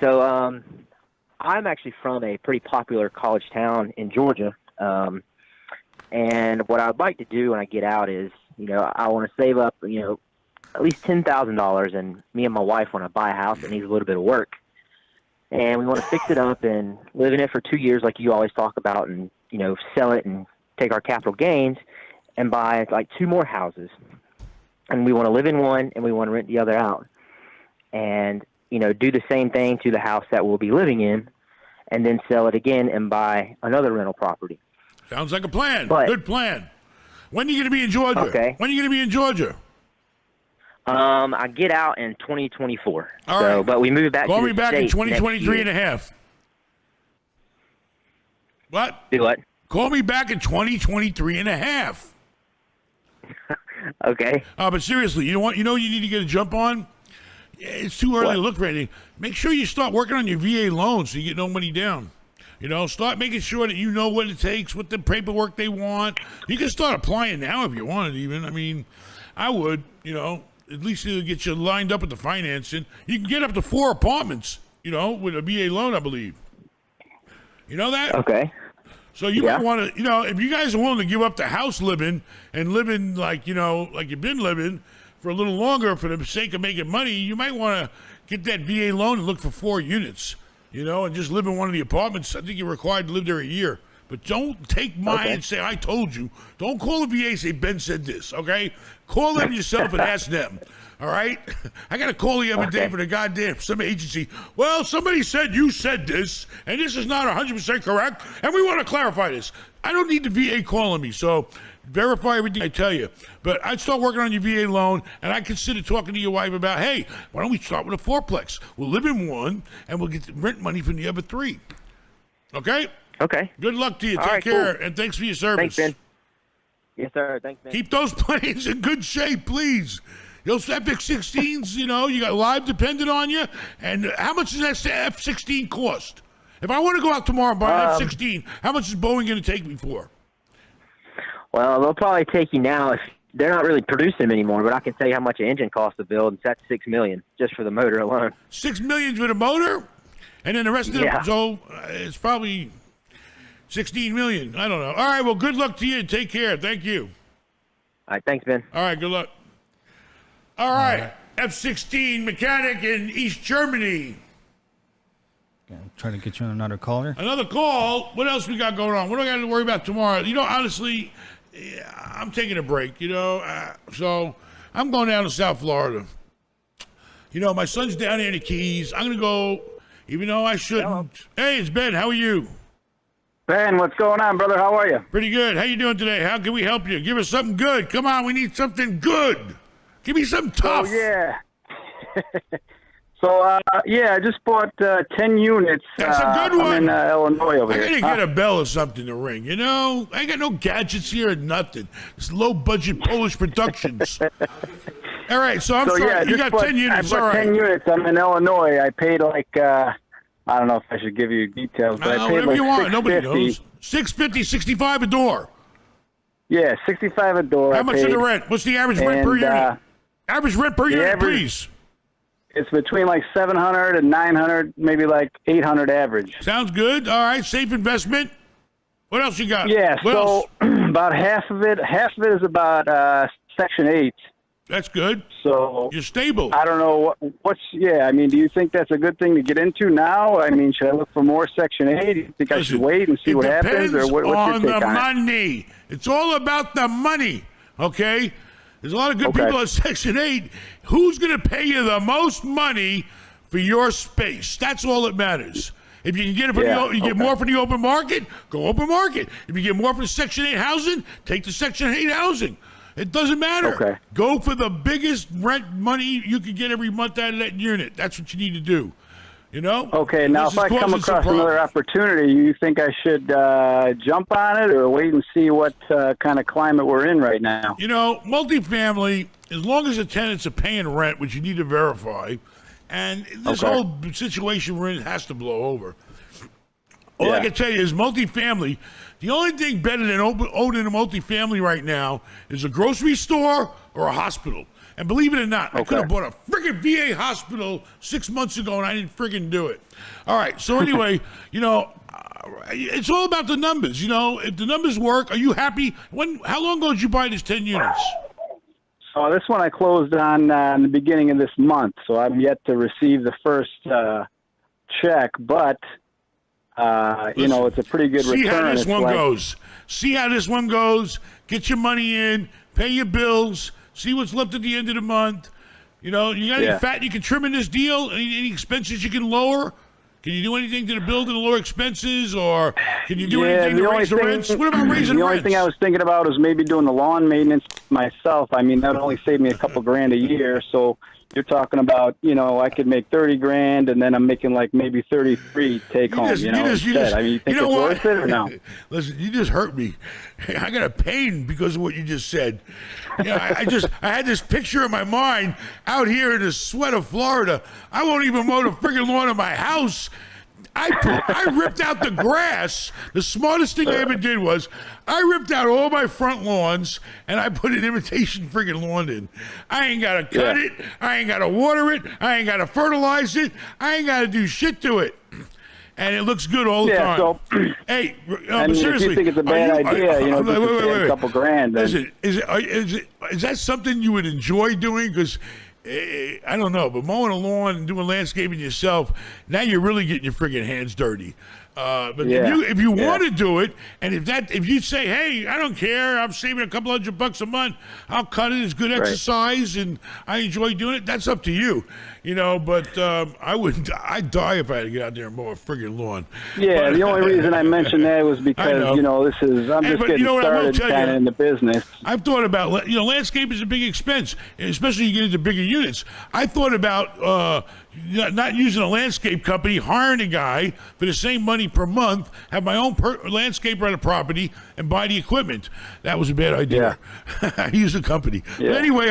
So I'm actually from a pretty popular college town in Georgia. And what I'd like to do when I get out is, I want to save up, at least $10,000, and me and my wife want to buy a house that needs a little bit of work. And we want to fix it up and live in it for 2 years like you always talk about, and, sell it and take our capital gains and buy like 2 more houses. And we want to live in one and we want to rent the other out. And, do the same thing to the house that we'll be living in and then sell it again and buy another rental property. Sounds like a plan. Good plan. When are you going to be in Georgia? Okay. When are you going to be in Georgia? I get out in 2024. All right. But we move back Call to me the back in States 2023 and a half. What? Do what? Call me back in 2023 and a half. Okay. But seriously, you need to get a jump on? It's too early to look for anything. Make sure you start working on your VA loan so you get no money down. Start making sure that you know what it takes, what the paperwork they want. You can start applying now if you wanted even. I mean, I would, at least it'll get you lined up with the financing. You can get up to 4 apartments, with a VA loan, I believe. You know that? Okay. So you might want to, if you guys are willing to give up the house living and living like you've been living for a little longer for the sake of making money, you might want to get that VA loan and look for 4 units, and just live in one of the apartments. I think you're required to live there a year. But don't take mine and say, I told you. Don't call the VA and say, Ben said this, okay? Call them yourself and ask them, all right? I got to call the other day for some agency. Well, somebody said you said this, and this is not 100% correct, and we want to clarify this. I don't need the VA calling me, so verify everything I tell you. But I'd start working on your VA loan, and I'd consider talking to your wife about, hey, why don't we start with a 4-plex? We'll live in one, and we'll get the rent money from the other 3. Okay? Okay. Good luck to you. Take care, and thanks for your service. Thanks, Ben. Yes, sir. Thanks, Ben. Keep those planes in good shape, please. Those F-16s, you got live dependent on you. And how much does that F-16 cost? If I want to go out tomorrow and buy an F-16, how much is Boeing going to take me for? Well, they'll probably take you now if they're not really producing them anymore, but I can tell you how much an engine costs to build, and that's $6 million just for the motor alone. $6 million for the motor? And then the rest of it, so it's probably $16 million. I don't know. All right, well, good luck to you. Take care. Thank you. All right, thanks, Ben. All right, good luck. All right. F-16 mechanic in East Germany. Okay, try to get you on another caller. Another call. What else we got going on? What do I got to worry about tomorrow? Honestly, I'm taking a break, so I'm going down to South Florida. My son's down there in the Keys. I'm going to go, even though I shouldn't. Hello. Hey, it's Ben. How are you? Ben, what's going on, brother? How are you? Pretty good. How you doing today? How can we help you? Give us something good. Come on, we need something good. Give me something tough. Oh, yeah. I just bought 10 units. That's a good one. I'm in Illinois over here. I gotta get a bell or something to ring, I ain't got no gadgets here or nothing. It's low-budget Polish Productions. All right, so I'm sorry. You got 10 units, all right. 10 units. I'm in Illinois. I paid I don't know if I should give you details, but I paid whatever you want. Nobody knows. $650. $650, $65 a door. Yeah, $65 a door. How much is the rent? What's the average rent per unit? Average rent per unit, please. It's between like 700 and 900, maybe like 800 average. Sounds good. All right, safe investment. What else you got? Yeah, what else? About half of it is about Section 8. That's good. So you're stable. I don't know do you think that's a good thing to get into now? Should I look for more Section 8? Do you think I should wait and see what happens, or what's your take on it? On the money. It's all about the money. Okay. There's a lot of good people at Section 8. Who's going to pay you the most money for your space? That's all that matters. If you can get it from get more from the open market, go open market. If you get more from Section 8 housing, take the Section 8 housing. It doesn't matter. Okay. Go for the biggest rent money you can get every month out of that unit. That's what you need to do. Okay, now if I come across another opportunity, you think I should jump on it or wait and see what kind of climate we're in right now? Multifamily, as long as the tenants are paying rent, which you need to verify, and this whole situation we're in has to blow over. All I can tell you is multifamily, the only thing better than owning a multifamily right now is a grocery store or a hospital. And believe it or not, I could have bought a freaking VA hospital 6 months ago, and I didn't freaking do it. All right, so anyway, it's all about the numbers. If the numbers work, are you happy? How long ago did you buy these 10 units? Oh, this one I closed on in the beginning of this month, so I'm yet to receive the first check, but... it's a pretty good return. See how this one goes. See how this one goes. Get your money in. Pay your bills. See what's left at the end of the month. You got any fat you can trim in this deal? Any expenses you can lower? Can you do anything to the building to lower expenses, or can you do anything to raise the rents? What about raising rents? The only thing I was thinking about is maybe doing the lawn maintenance myself. That would only save me a couple grand a year. So you're talking about, I could make $30,000, and then I'm making like maybe 33 take home. You think it's worth it or no? Listen, you just hurt me. I got a pain because of what you just said. I had this picture in my mind out here in the sweat of Florida. I won't even mow the friggin' lawn of my house. I ripped out the grass. The smartest thing I ever did was I ripped out all my front lawns and I put an imitation friggin' lawn in. I ain't got to cut it. I ain't got to water it. I ain't got to fertilize it. I ain't got to do shit to it. And it looks good all the time. So, hey, seriously, if you think it's a bad idea, wait. A couple grand. Listen, is that something you would enjoy doing? Because I don't know, but mowing a lawn and doing landscaping yourself, now you're really getting your friggin' hands dirty. But if you want to do it, and if you say, hey, I don't care, I'm saving a couple $100 a month, I'll cut it. It's good exercise, and I enjoy doing it. That's up to you, But I'd die if I had to get out there and mow a friggin' lawn. Yeah, the only reason I mentioned that was because I'm just getting started kind of in the business. I've thought about landscape is a big expense, especially you get into bigger units. I thought about not using a landscape company, hiring a guy for the same money per month, have my own landscaper on a property, and buy the equipment. That was a bad idea. I use a company. Yeah. But anyway,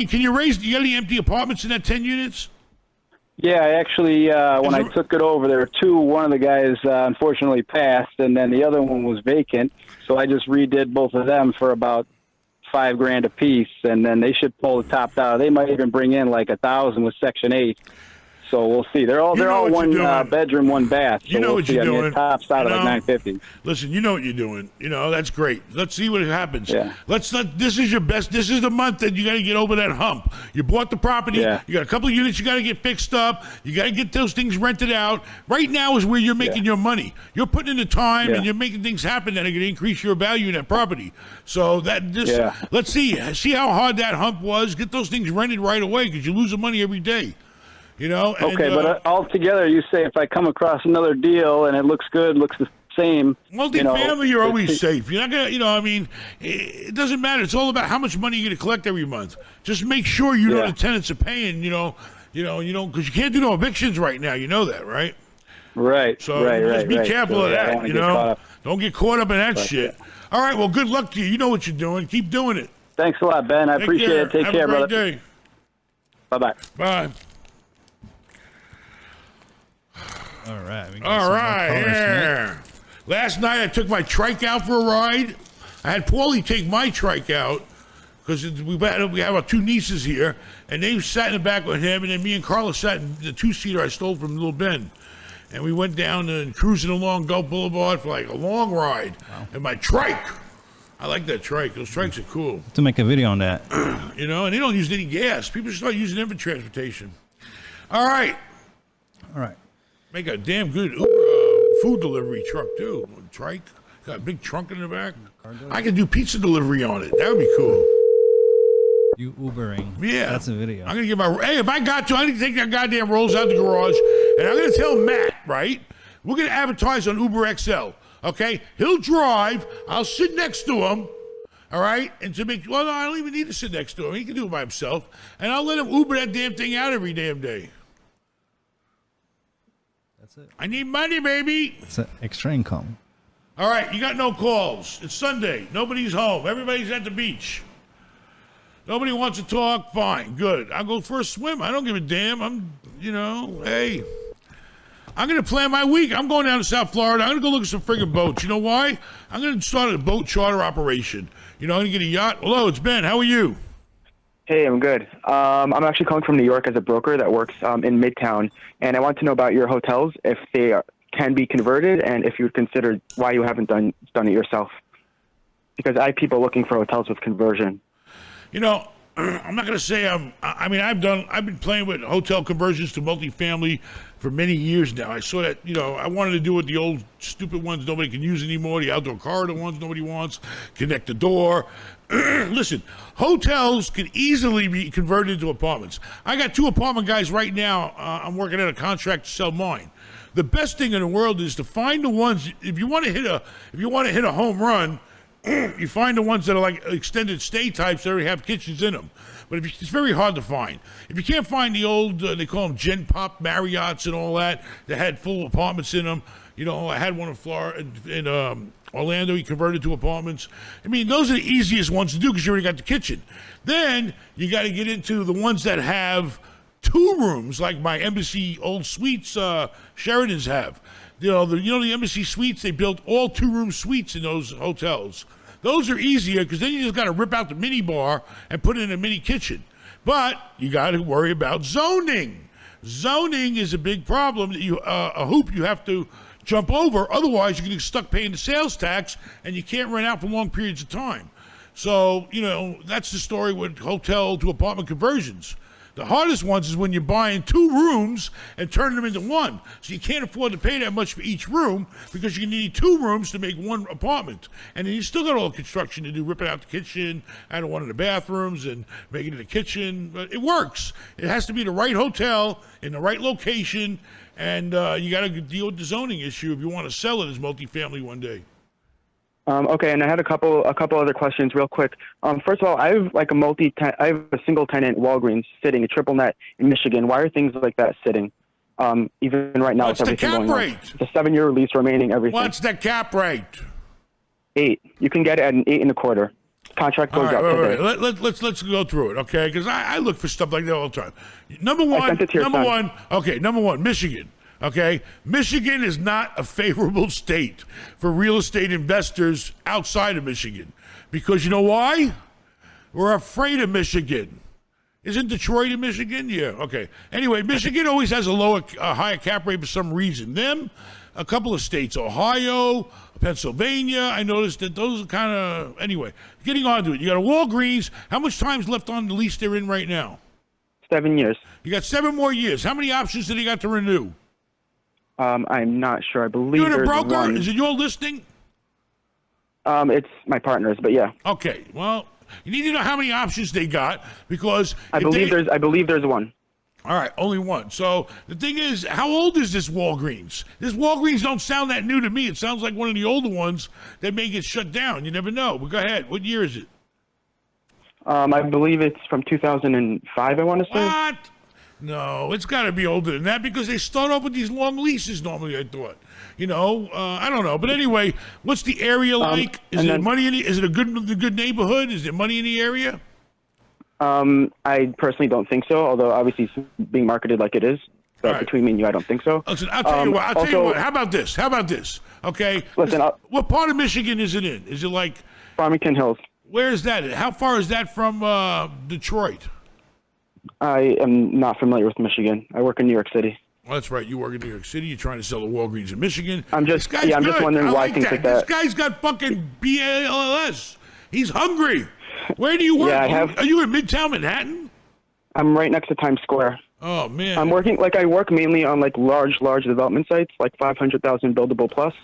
can you got any empty apartments in that 10 units? Yeah, I actually, when I took it over, there were two. One of the guys unfortunately passed, and then the other one was vacant. So I just redid both of them for about $5,000 a piece, and then they should pull the top down. They might even bring in like 1,000 with Section 8. so we'll see. They're all one bedroom, one bath. So You know what you're doing. It tops out at like $950. Listen, you know what you're doing. That's great. Let's see what happens. Yeah. This is your best. This is the month that you got to get over that hump. You bought the property. Yeah. You got a couple of units you got to get fixed up. You got to get those things rented out. Right now is where you're making your money. You're putting in the time and you're making things happen that are going to increase your value in that property. So let's see how hard that hump was. Get those things rented right away because you're losing money every day. Okay, but altogether, you say if I come across another deal and it looks good, looks the same. Multifamily, you're always safe. You're not gonna, it doesn't matter. It's all about how much money you're gonna collect every month. Just make sure you know the tenants are paying. Because you can't do no evictions right now. You know that, right? Right. So just be careful of that. Don't get caught up in that shit. All right. Well, good luck to you. You know what you're doing. Keep doing it. Thanks a lot, Ben. I appreciate it. Take care, brother. Have a great day. Bye-bye. Bye. All right. All right. Yeah. Last night I took my trike out for a ride. I had Paulie take my trike out because we have our two nieces here, and they sat in the back with him, and then me and Carla sat in the two-seater I stole from Little Ben. And we went down and cruising along Gulf Boulevard for like a long ride. Wow. And my trike. I like that trike. Those trikes are cool. To make a video on that. And they don't use any gas. People should start using them for transportation. All right. Make a damn good food delivery truck, too. Trike. Got a big trunk in the back. I could do pizza delivery on it. That would be cool. You Ubering. Yeah. That's a video. I'm going to get if I got to, I'm going to take that goddamn rolls out the garage, and I'm going to tell Matt, right? We're going to advertise on Uber XL, okay? He'll drive. I'll sit next to him, all right? And no, I don't even need to sit next to him. He can do it by himself. And I'll let him Uber that damn thing out every damn day. That's it. I need money, baby. It's an extra income. All right, you got no calls. It's Sunday. Nobody's home. Everybody's at the beach. Nobody wants to talk. Fine, good. I'll go for a swim. I don't give a damn. Hey. I'm going to plan my week. I'm going down to South Florida. I'm going to go look at some friggin' boats. You know why? I'm going to start a boat charter operation. I'm going to get a yacht. Hello, it's Ben. How are you? Hey, I'm good. I'm actually calling from New York as a broker that works in Midtown, and I want to know about your hotels, if they can be converted, and if you would consider why you haven't done it yourself. Because I have people looking for hotels with conversion. I'm not going to say I've been playing with hotel conversions to multifamily for many years now. I saw that, I wanted to do it the old stupid ones nobody can use anymore, the outdoor corridor ones nobody wants, connect the door. Listen, hotels can easily be converted into apartments. I got 2 apartment guys right now. I'm working at a contract to sell mine. The best thing in the world is to find the ones, if you want to hit a home run, you find the ones that are like extended stay types that already have kitchens in them. But it's very hard to find. If you can't find the old, they call them Gen Pop Marriotts and all that had full apartments in them. I had one in Florida, in Orlando, he converted to apartments. Those are the easiest ones to do because you already got the kitchen. Then you got to get into the ones that have 2 rooms, like my Embassy Old Suites Sheridans have. The Embassy Suites, they built all 2-room suites in those hotels. Those are easier because then you just got to rip out the mini bar and put in a mini kitchen. But you got to worry about zoning. Zoning is a big problem that a hoop you have to jump over. Otherwise, you're going to get stuck paying the sales tax and you can't rent out for long periods of time. So, that's the story with hotel to apartment conversions. The hardest ones is when you're buying 2 rooms and turning them into 1. So you can't afford to pay that much for each room because you need 2 rooms to make 1 apartment. And then you still got all the construction to do, ripping out the kitchen, adding one of the bathrooms and making it a kitchen. But it works. It has to be the right hotel in the right location. And you got to deal with the zoning issue if you want to sell it as multifamily one day. Okay, and I had a couple other questions real quick. First of all, I have a single tenant Walgreens sitting, a triple net in Michigan. Why are things like that sitting? Even right now, what's the cap rate? It's a 7-year lease remaining, everything. What's the cap rate? 8. You can get it at an 8.25. Contract goes up today. Let's go through it, okay? Because I look for stuff like that all the time. Number one, Michigan. Okay, Michigan is not a favorable state for real estate investors outside of Michigan because you know why? We're afraid of Michigan. Isn't Detroit in Michigan? Yeah, okay. Anyway, Michigan always has a higher cap rate for some reason. Them, a couple of states, Ohio, Pennsylvania, I noticed that those are kind of... Anyway, getting on to it. You got a Walgreens. How much time's left on the lease they're in right now? 7 years. You got 7 more years. How many options did he got to renew? I'm not sure. I believe You're a there's broker? one. Is it your listing? It's my partner's, but yeah. Okay, well... You need to know how many options they got because I believe there's one. All right, only one. So the thing is, how old is this Walgreens? This Walgreens don't sound that new to me. It sounds like one of the older ones that may get shut down. You never know. But go ahead. What year is it? I believe it's from 2005. I want to say. What? No, it's got to be older than that because they start off with these long leases normally. I thought. I don't know. But anyway, what's the area like? Is it money in it? Is it a good neighborhood? Is there money in the area? I personally don't think so, although obviously it's being marketed like it is. But between me and you, I don't think so. Listen, I'll tell you what. How about this? Okay. Listen, what part of Michigan is it in? Is it like Farmington Hills? Where is that? How far is that from Detroit? I am not familiar with Michigan. I work in New York City. Well, that's right. You work in New York City. You're trying to sell the Walgreens in Michigan. I'm just wondering why things like that. This guy's got fucking BALS. He's hungry. Where do you work? Yeah, Are you in Midtown Manhattan? I'm right next to Times Square. Oh man. I work mainly on large development sites, like 500,000 buildable plus,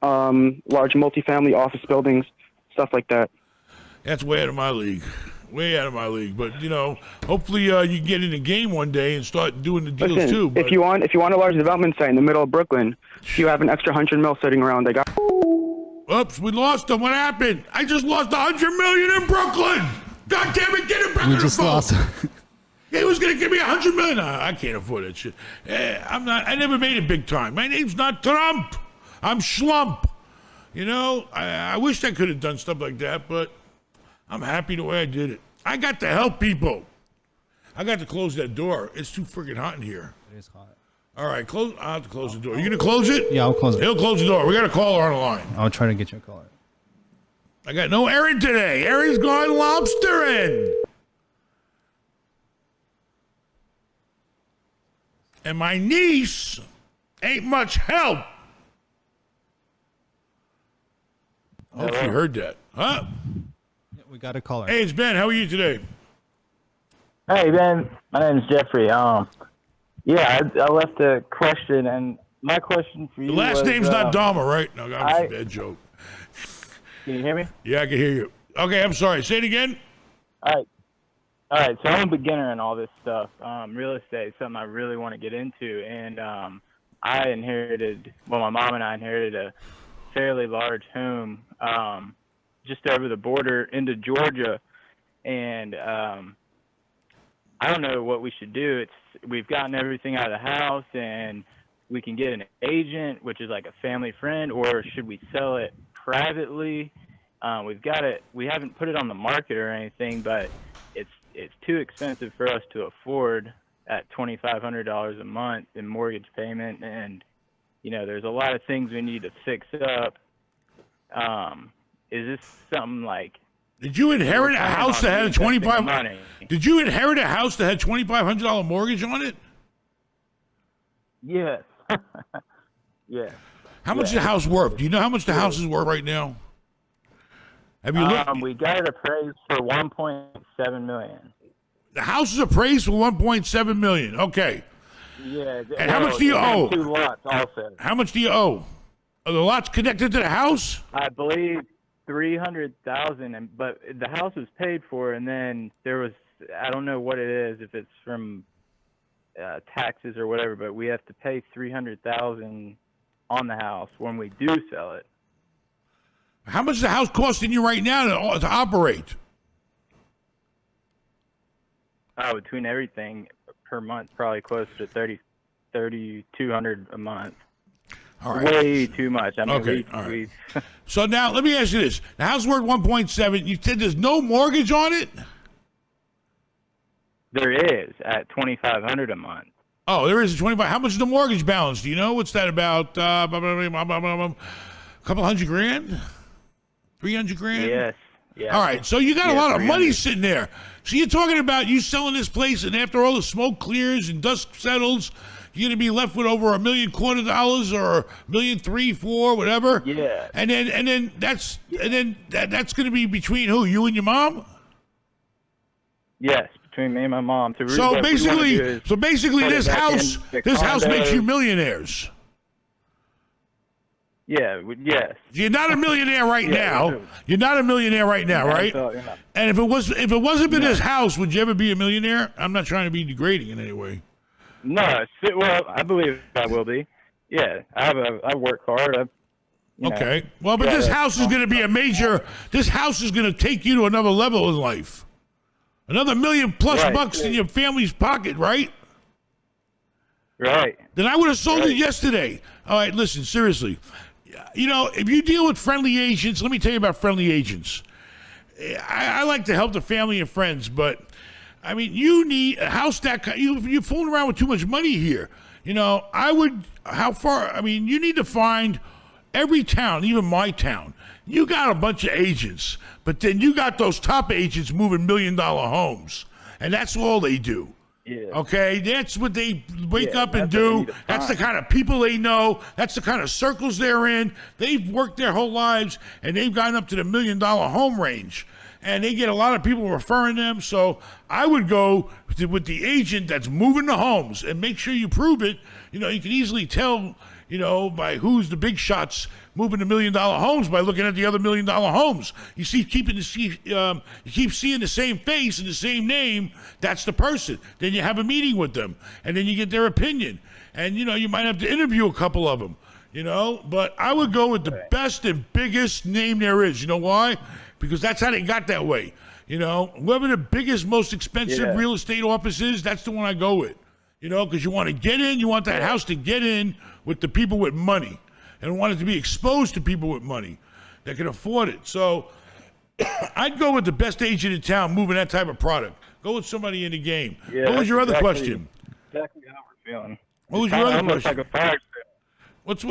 large multifamily office buildings, stuff like that. That's way out of my league. Way out of my league, but hopefully you can get in the game one day and start doing the deals too. But... If you want a large development site in the middle of Brooklyn, if you have an extra $100 million sitting around, I got. Oops, we lost them. What happened? I just lost $100 million in Brooklyn. God damn it, get it back. We just lost. He was gonna give me $100 million. I can't afford that shit. I'm not. I never made it big time. My name's not Trump. I'm Schlump. I wish I could have done stuff like that, but. I'm happy the way I did it. I got to help people. I got to close that door. It's too freaking hot in here. It is hot. All right, I'll have to close the door. You gonna close it? Yeah, I'll close it. He'll close the door. We got a caller on the line. I'll try to get you a caller. I got no Aaron today. Aaron's gone lobstering. And my niece ain't much help. I hope you heard that. Huh? We got a caller. Hey, it's Ben. How are you today? Hey, Ben. My name's Jeffrey. I left a question, and my question for you The last name's not Dahmer, right? No, that was a bad joke. Can you hear me? Yeah, I can hear you. Okay, I'm sorry. Say it again. All right. So I'm a beginner in all this stuff. Real estate is something I really want to get into, and my mom and I inherited a fairly large home just over the border into Georgia, and I don't know what we should do. We've gotten everything out of the house, and we can get an agent, which is like a family friend, or should we sell it privately? We haven't put it on the market or anything, but it's too expensive for us to afford at $2,500 a month in mortgage payment, and there's a lot of things we need to fix up. Is this something like? Did you inherit a house that had a Did you inherit a house that had $2,500 mortgage on it? Yes. Yes. How much is the house worth? Do you know how much the house is worth right now? Have you looked? We got it appraised for $1.7 million. The house is appraised for $1.7 million. Okay. Yeah. And how much do you owe? 2 lots also. How much do you owe? Are the lots connected to the house? I believe $300,000, but the house was paid for, and then there was, I don't know what it is, if it's from taxes or whatever, but we have to pay $300,000 on the house when we do sell it. How much is the house costing you right now to operate? Between everything per month, probably close to $3,200 a month. All right. Way too much. I mean, okay. All right. So now let me ask you this: the house worth 1.7. You said there's no mortgage on it. There is at $2,500 a month. Oh, there is a 25. How much is the mortgage balance? Do you know? What's that about? A couple $100,000, $300,000. Yes. Yeah. All right, so you got a lot of money sitting there. So you're talking about you selling this place, and after all the smoke clears and dust settles, you're gonna be left with over $1.25 million or $1.3 million, $4 million, whatever. Yeah. And then that's gonna be between who? You and your mom? Yes, between me and my mom. So basically, this house makes you millionaires. Yeah, yes. You're not a millionaire right now. You're not a millionaire right now, right? And if it wasn't for this house, would you ever be a millionaire? I'm not trying to be degrading in any way. No, well, I believe I will be. Yeah, I work hard. Okay. Well, but this house is going to be a major. This house is going to take you to another level in life. Another $1 million+ bucks in your family's pocket, right? Right. Then I would have sold it yesterday. All right, listen, seriously. You know, if you deal with friendly agents, let me tell you about friendly agents. I like to help the family and friends, but I mean, you need a house you're fooling around with too much money here. You know, you need to find every town, even my town. You got a bunch of agents, but then you got those top agents moving $1 million homes, and that's all they do. Yeah. Okay, that's what they wake up and do. That's the kind of people they know. That's the kind of circles they're in. They've worked their whole lives, and they've gotten up to the $1 million home range. And they get a lot of people referring them. So I would go with the agent that's moving the homes and make sure you prove it. You know, you can easily tell, you know, by who's the big shots moving the $1 million homes by looking at the other $1 million homes. You keep seeing the same face and the same name. That's the person. Then you have a meeting with them, and then you get their opinion. And you know, you might have to interview a couple of them. You know, but I would go with the best and biggest name there is. You know why? Because that's how they got that way. You know, whoever the biggest, most expensive real estate office is, that's the one I go with. You know, because you want to get in, you want that house to get in with the people with money. And want it to be exposed to people with money that can afford it. So I'd go with the best agent in town moving that type of product. Go with somebody in the game. Yeah, what was your other question? Exactly how we're feeling. What was your other question? Like a fire sale. What's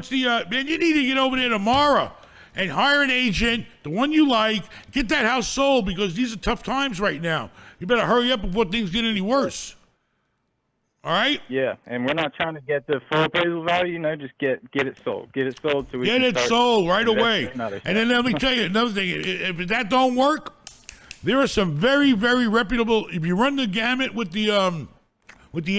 the man, you need to get over there tomorrow and hire an agent, the one you like, get that house sold because these are tough times right now. You better hurry up before things get any worse. All right? Yeah, and we're not trying to get the full appraisal value, you know, just get it sold. Get it sold so we get can it sold right away. And then let me tell you another thing. If that don't work, there are some very, very reputable, if you run the gamut with the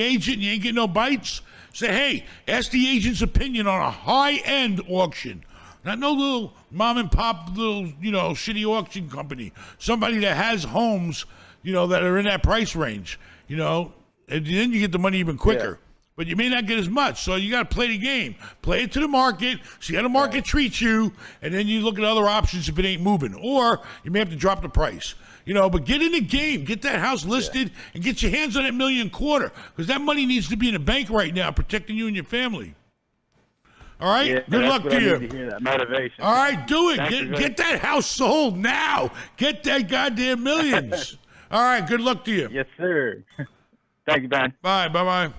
agent and you ain't getting no bites, say, hey, ask the agent's opinion on a high-end auction. Not no little mom and pop little, you know, shitty auction company. Somebody that has homes, you know, that are in that price range, you know, and then you get the money even quicker. Yeah. But you may not get as much, so you got to play the game. Play it to the market, see how the market treats you, and then you look at other options if it ain't moving. Or you may have to drop the price. You know, but get in the game. Get that house listed and get your hands on that $1.25 million because that money needs to be in the bank right now protecting you and your family. All right? Yeah, good luck to you. To hear that motivation. All right, do it. Get that house sold now. Get that goddamn millions. All right, good luck to you. Yes, sir. Thank you, Ben. Bye. Bye-bye.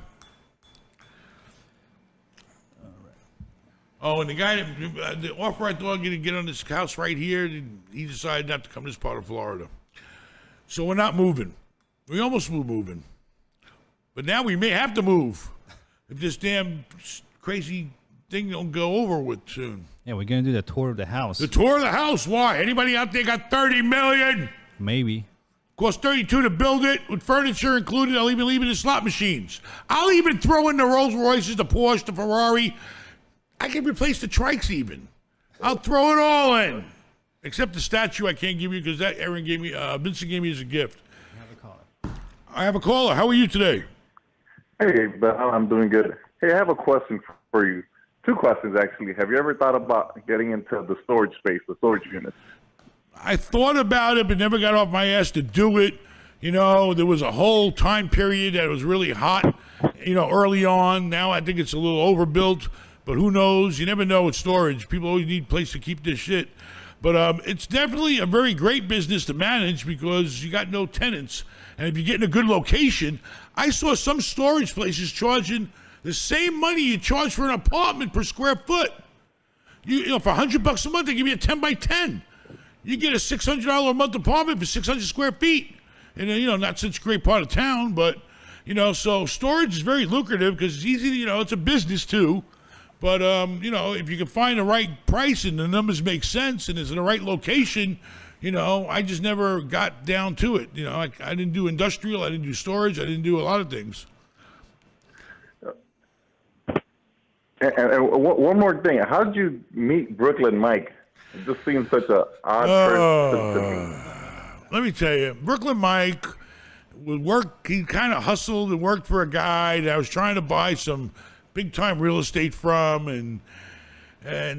Oh, and the guy, the offer I thought I was going to get on this house right here, he decided not to come to this part of Florida. So we're not moving. We almost were moving. But now we may have to move if this damn crazy thing don't go over with soon. Yeah, we're going to do the tour of the house. The tour of the house? Why? Anybody out there got $30 million? Maybe. Cost $32 to build it with furniture included. I'll even leave it in slot machines. I'll even throw in the Rolls Royces, the Porsche, the Ferrari. I can replace the trikes even. I'll throw it all in. Except the statue I can't give you because that Vincent gave me as a gift. I have a caller. How are you today? Hey, Ben, I'm doing good. Hey, I have a question for you. Two questions, actually. Have you ever thought about getting into the storage space, the storage units? I thought about it, but never got off my ass to do it. You know, there was a whole time period that was really hot, you know, early on. Now I think it's a little overbuilt, but who knows? You never know with storage. People always need a place to keep this shit. But it's definitely a very great business to manage because you got no tenants. And if you get in a good location, I saw some storage places charging the same money you charge for an apartment per square foot. You know, for $100 a month, they give you a 10 by 10. You get a $600 a month apartment for 600 square feet. And, not such a great part of town, but, so storage is very lucrative because it's easy, it's a business too. But, if you can find the right price and the numbers make sense and it's in the right location, I just never got down to it. I didn't do industrial, I didn't do storage, I didn't do a lot of things. And one more thing. How did you meet Brooklyn Mike? It just seems such an odd person to me. Let me tell you, Brooklyn Mike would work. He kind of hustled and worked for a guy that I was trying to buy some big-time real estate from, and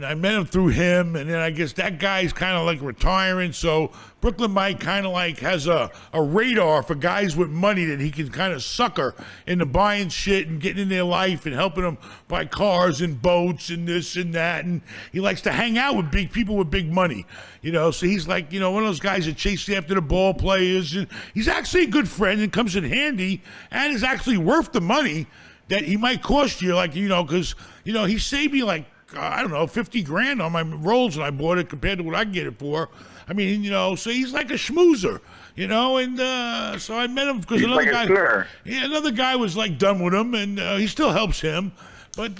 I met him through him, and then I guess that guy's kind of like retiring, so Brooklyn Mike kind of like has a radar for guys with money that he can kind of sucker into buying shit and getting in their life and helping them buy cars and boats and this and that, and he likes to hang out with big people with big money, so he's like, one of those guys that chase after the ball players, and he's actually a good friend and comes in handy and is actually worth the money that he might cost you, like, because, he saved me like, I don't know, 50 grand on my rolls when I bought it compared to what I get it for. I mean, so he's like a schmoozer, and so I met him because another guy was like done with him, and he still helps him. But,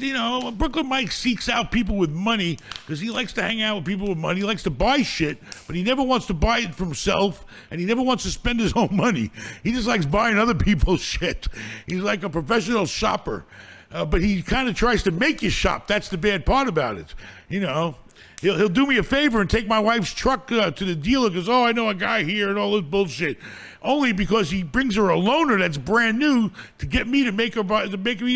Brooklyn Mike seeks out people with money because he likes to hang out with people with money. He likes to buy shit, but he never wants to buy it for himself, and he never wants to spend his own money. He just likes buying other people's shit. He's like a professional shopper. But he kind of tries to make you shop. That's the bad part about it. He'll do me a favor and take my wife's truck to the dealer because, I know a guy here and all this bullshit. Only because he brings her a loaner that's brand new to get me to make me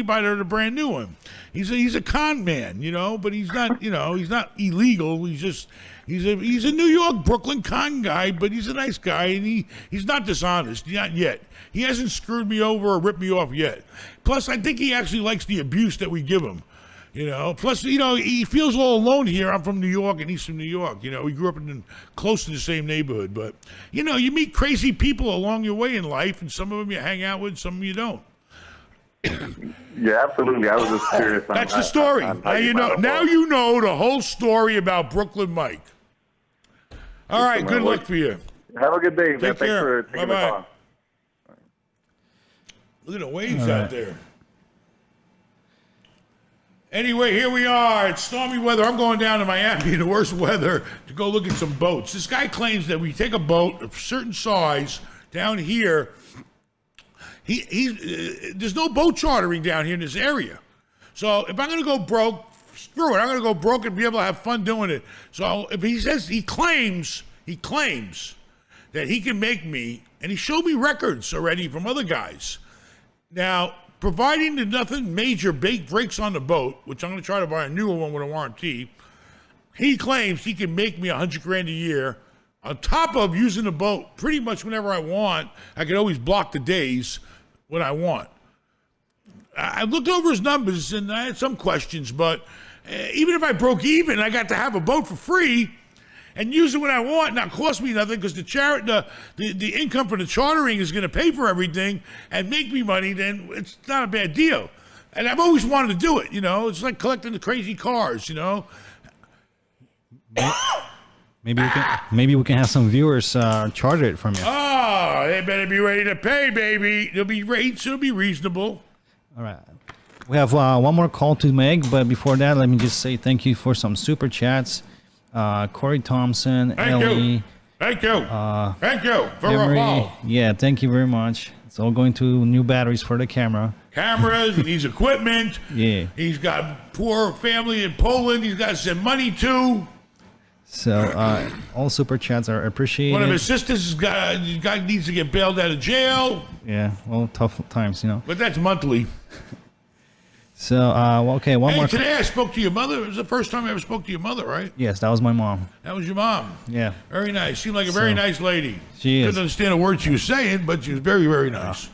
buy her the brand new one. He's a con man, but he's not, he's not illegal. He's a New York, Brooklyn con guy, but he's a nice guy, and he's not dishonest, not yet. He hasn't screwed me over or ripped me off yet. Plus, I think he actually likes the abuse that we give him. Plus, he feels all alone here. I'm from New York, and he's from New York. We grew up close to the same neighborhood. But, you meet crazy people along your way in life, and some of them you hang out with, some of them you don't. Yeah, absolutely. I was just curious. That's the story. Now you know the whole story about Brooklyn Mike. All right, good luck for you. Have a good day, man. Take care. Thanks for taking the call. Look at the waves out there. Anyway, here we are. It's stormy weather. I'm going down to Miami in the worst weather to go look at some boats. This guy claims that we take a boat of a certain size down here. There's no boat chartering down here in this area. So if I'm going to go broke, screw it. I'm going to go broke and be able to have fun doing it. So if he claims that he can make me, and he showed me records already from other guys. Now, providing that nothing major breaks on the boat, which I'm going to try to buy a newer one with a warranty, he claims he can make me $100,000 a year on top of using the boat pretty much whenever I want. I can always block the days when I want. I looked over his numbers and I had some questions, but even if I broke even, I got to have a boat for free and use it when I want, not cost me nothing, because the income for the chartering is going to pay for everything and make me money, then it's not a bad deal. And I've always wanted to do it, It's like collecting the crazy cars, Maybe we can have some viewers charter it from you. Oh, they better be ready to pay, baby. There'll be rates. It'll be reasonable. All right. We have one more call to make, but before that, let me just say thank you for some super chats. Corey Thompson, Ellie. Thank you. Thank you for Rafal. Yeah, thank you very much. It's all going to new batteries for the camera. Cameras, he needs equipment. Yeah. He's got poor family in Poland he's got to send money to. So all super chats are appreciated. One of his sisters needs to get bailed out of jail. Yeah, well, tough times, But that's monthly. So, okay, one more. Today I spoke to your mother. It was the first time I ever spoke to your mother, right? Yes, that was my mom. That was your mom. Yeah. Very nice. Seemed like a very nice lady. She is. Couldn't understand a word she was saying, but she was very, very nice.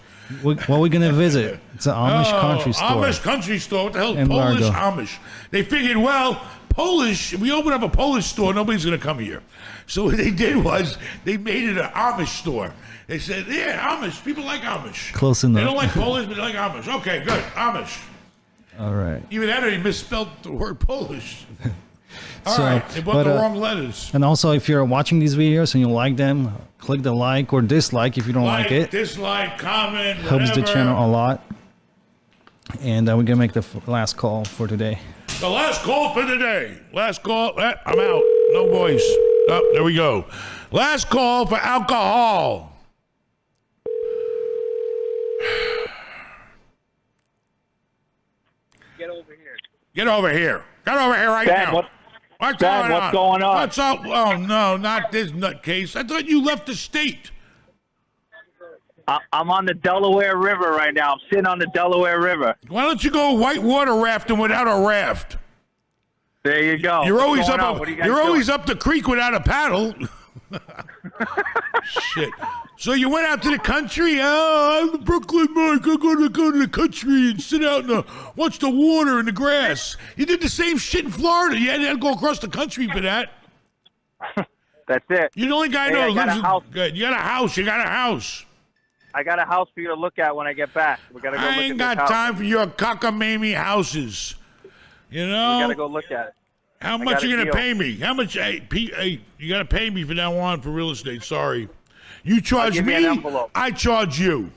What are we going to visit? It's an Amish country store. Amish country store. What the hell is Polish Largo. Amish? They figured, Polish, we open up a Polish store, nobody's going to come here. So what they did was they made it an Amish store. They said, Amish, people like Amish. Close enough. They don't like Polish, but they like Amish. Okay, good, Amish. All right. Even that, he misspelled the word Polish. All right, they bought the wrong letters. And also, if you're watching these videos and you like them, click the like or dislike if you don't like it. Dislike, comment, helps whatever. the channel a lot. And we're gonna make the last call for today. The last call for today. Last call. I'm out. No voice. Oh, there we go. Last call for alcohol. Get over here. Get over here. Get over here right Dan, now. What's going on? What's up? Oh, no, not this nutcase. I thought you left the state. I'm on the Delaware River right now. I'm sitting on the Delaware River. Why don't you go whitewater rafting without a raft? There you go. You're always What's up. going on? You're always up the creek without a paddle. Shit. So you went out to the country? Oh, I'm Brooklyn Mike. I'm gonna go to the country and sit out and watch the water and the grass. You did the same shit in Florida. You had to go across the country for that. That's it. You're the only guy I know who lives in. Good. You got a house. You got a house. I got a house for you to look at when I get back. We gotta go. I ain't got time for your cockamamie houses. You know. We gotta go look at it. How much you gonna pay me? How much? Hey, you gotta pay me from now on for real estate. Sorry. You charge me. I charge you.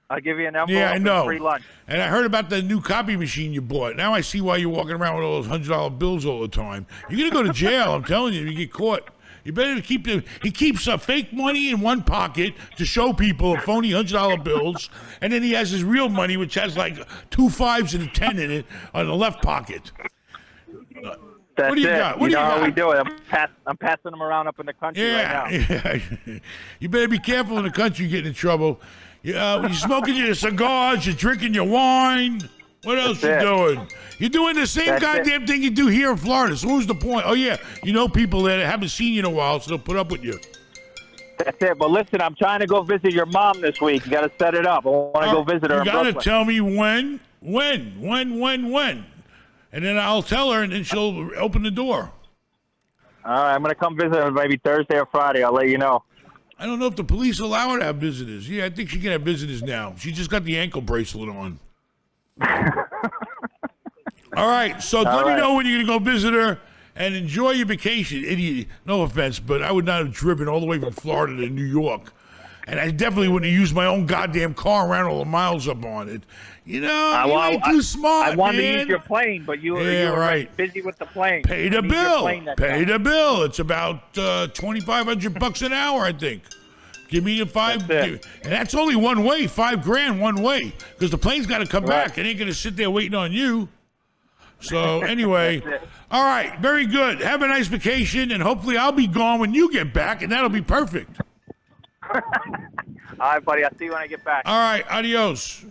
I'll give you an envelope. Yeah, I know. And free lunch. And I heard about the new copy machine you bought. Now I see why you're walking around with all those $100 bills all the time. You're gonna go to jail. I'm telling you. If you get caught. You better keep he keeps fake money in one pocket to show people phony $100 bills, and then he has his real money, which has like 2 5s and a 10 in it, on the left pocket. That's what do you it. got? What do you know got? how we do it. I'm passing them around up in the country right now. Yeah. You better be careful in the country getting in trouble. You're smoking your cigars, you're drinking your wine. What else you doing? You're doing the same goddamn thing you do here in Florida. So what's the point? Oh, yeah, you know people that haven't seen you in a while, so they'll put up with you. That's it. But listen, I'm trying to go visit your mom this week. You got to set it up. I want to go visit her in Brooklyn. You got to tell me when. And then I'll tell her, and then she'll open the door. All right, I'm going to come visit her maybe Thursday or Friday. I'll let you know. I don't know if the police allow her to have visitors. Yeah, I think she can have visitors now. She just got the ankle bracelet on. All right, so let me know when you're going to go visit her and enjoy your vacation. Idiot. No offense, but I would not have driven all the way from Florida to New York. And I definitely wouldn't have used my own goddamn car and ran all the miles up on it. You know, you ain't too smart, I wanted man. to use your plane, but you were busy with the plane. Pay the bill. Pay the bill. It's about $2,500 an hour, I think. Give me the and that's only one way. $5,000 one way, because the plane's got to come back. It ain't gonna sit there waiting on you. So anyway, all right, very good. Have a nice vacation, and hopefully I'll be gone when you get back, and that'll be perfect. All right, buddy. I'll see you when I get back. All right, adios.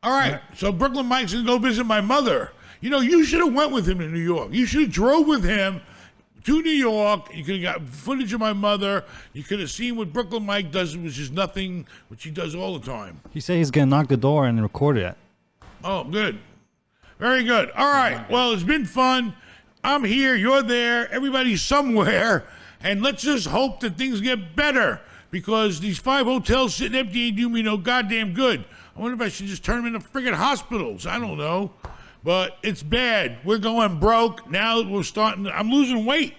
All right, so Brooklyn Mike's gonna go visit my mother. You know, you should have went with him to New York. You should have drove with him to New York. You could have got footage of my mother. You could have seen what Brooklyn Mike does, which is nothing, which he does all the time. He said he's gonna knock the door and record it. Oh, good. Very good. All right. Well, it's been fun. I'm here. You're there. Everybody's somewhere. And let's just hope that things get better, because these 5 hotels sitting empty ain't doing me no goddamn good. I wonder if I should just turn them into friggin' hospitals. I don't know. But it's bad. We're going broke. Now we're starting. I'm losing weight.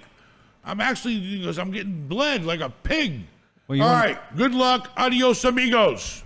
I'm actually, because I'm getting bled like a pig. All right. Good luck. Adios, amigos.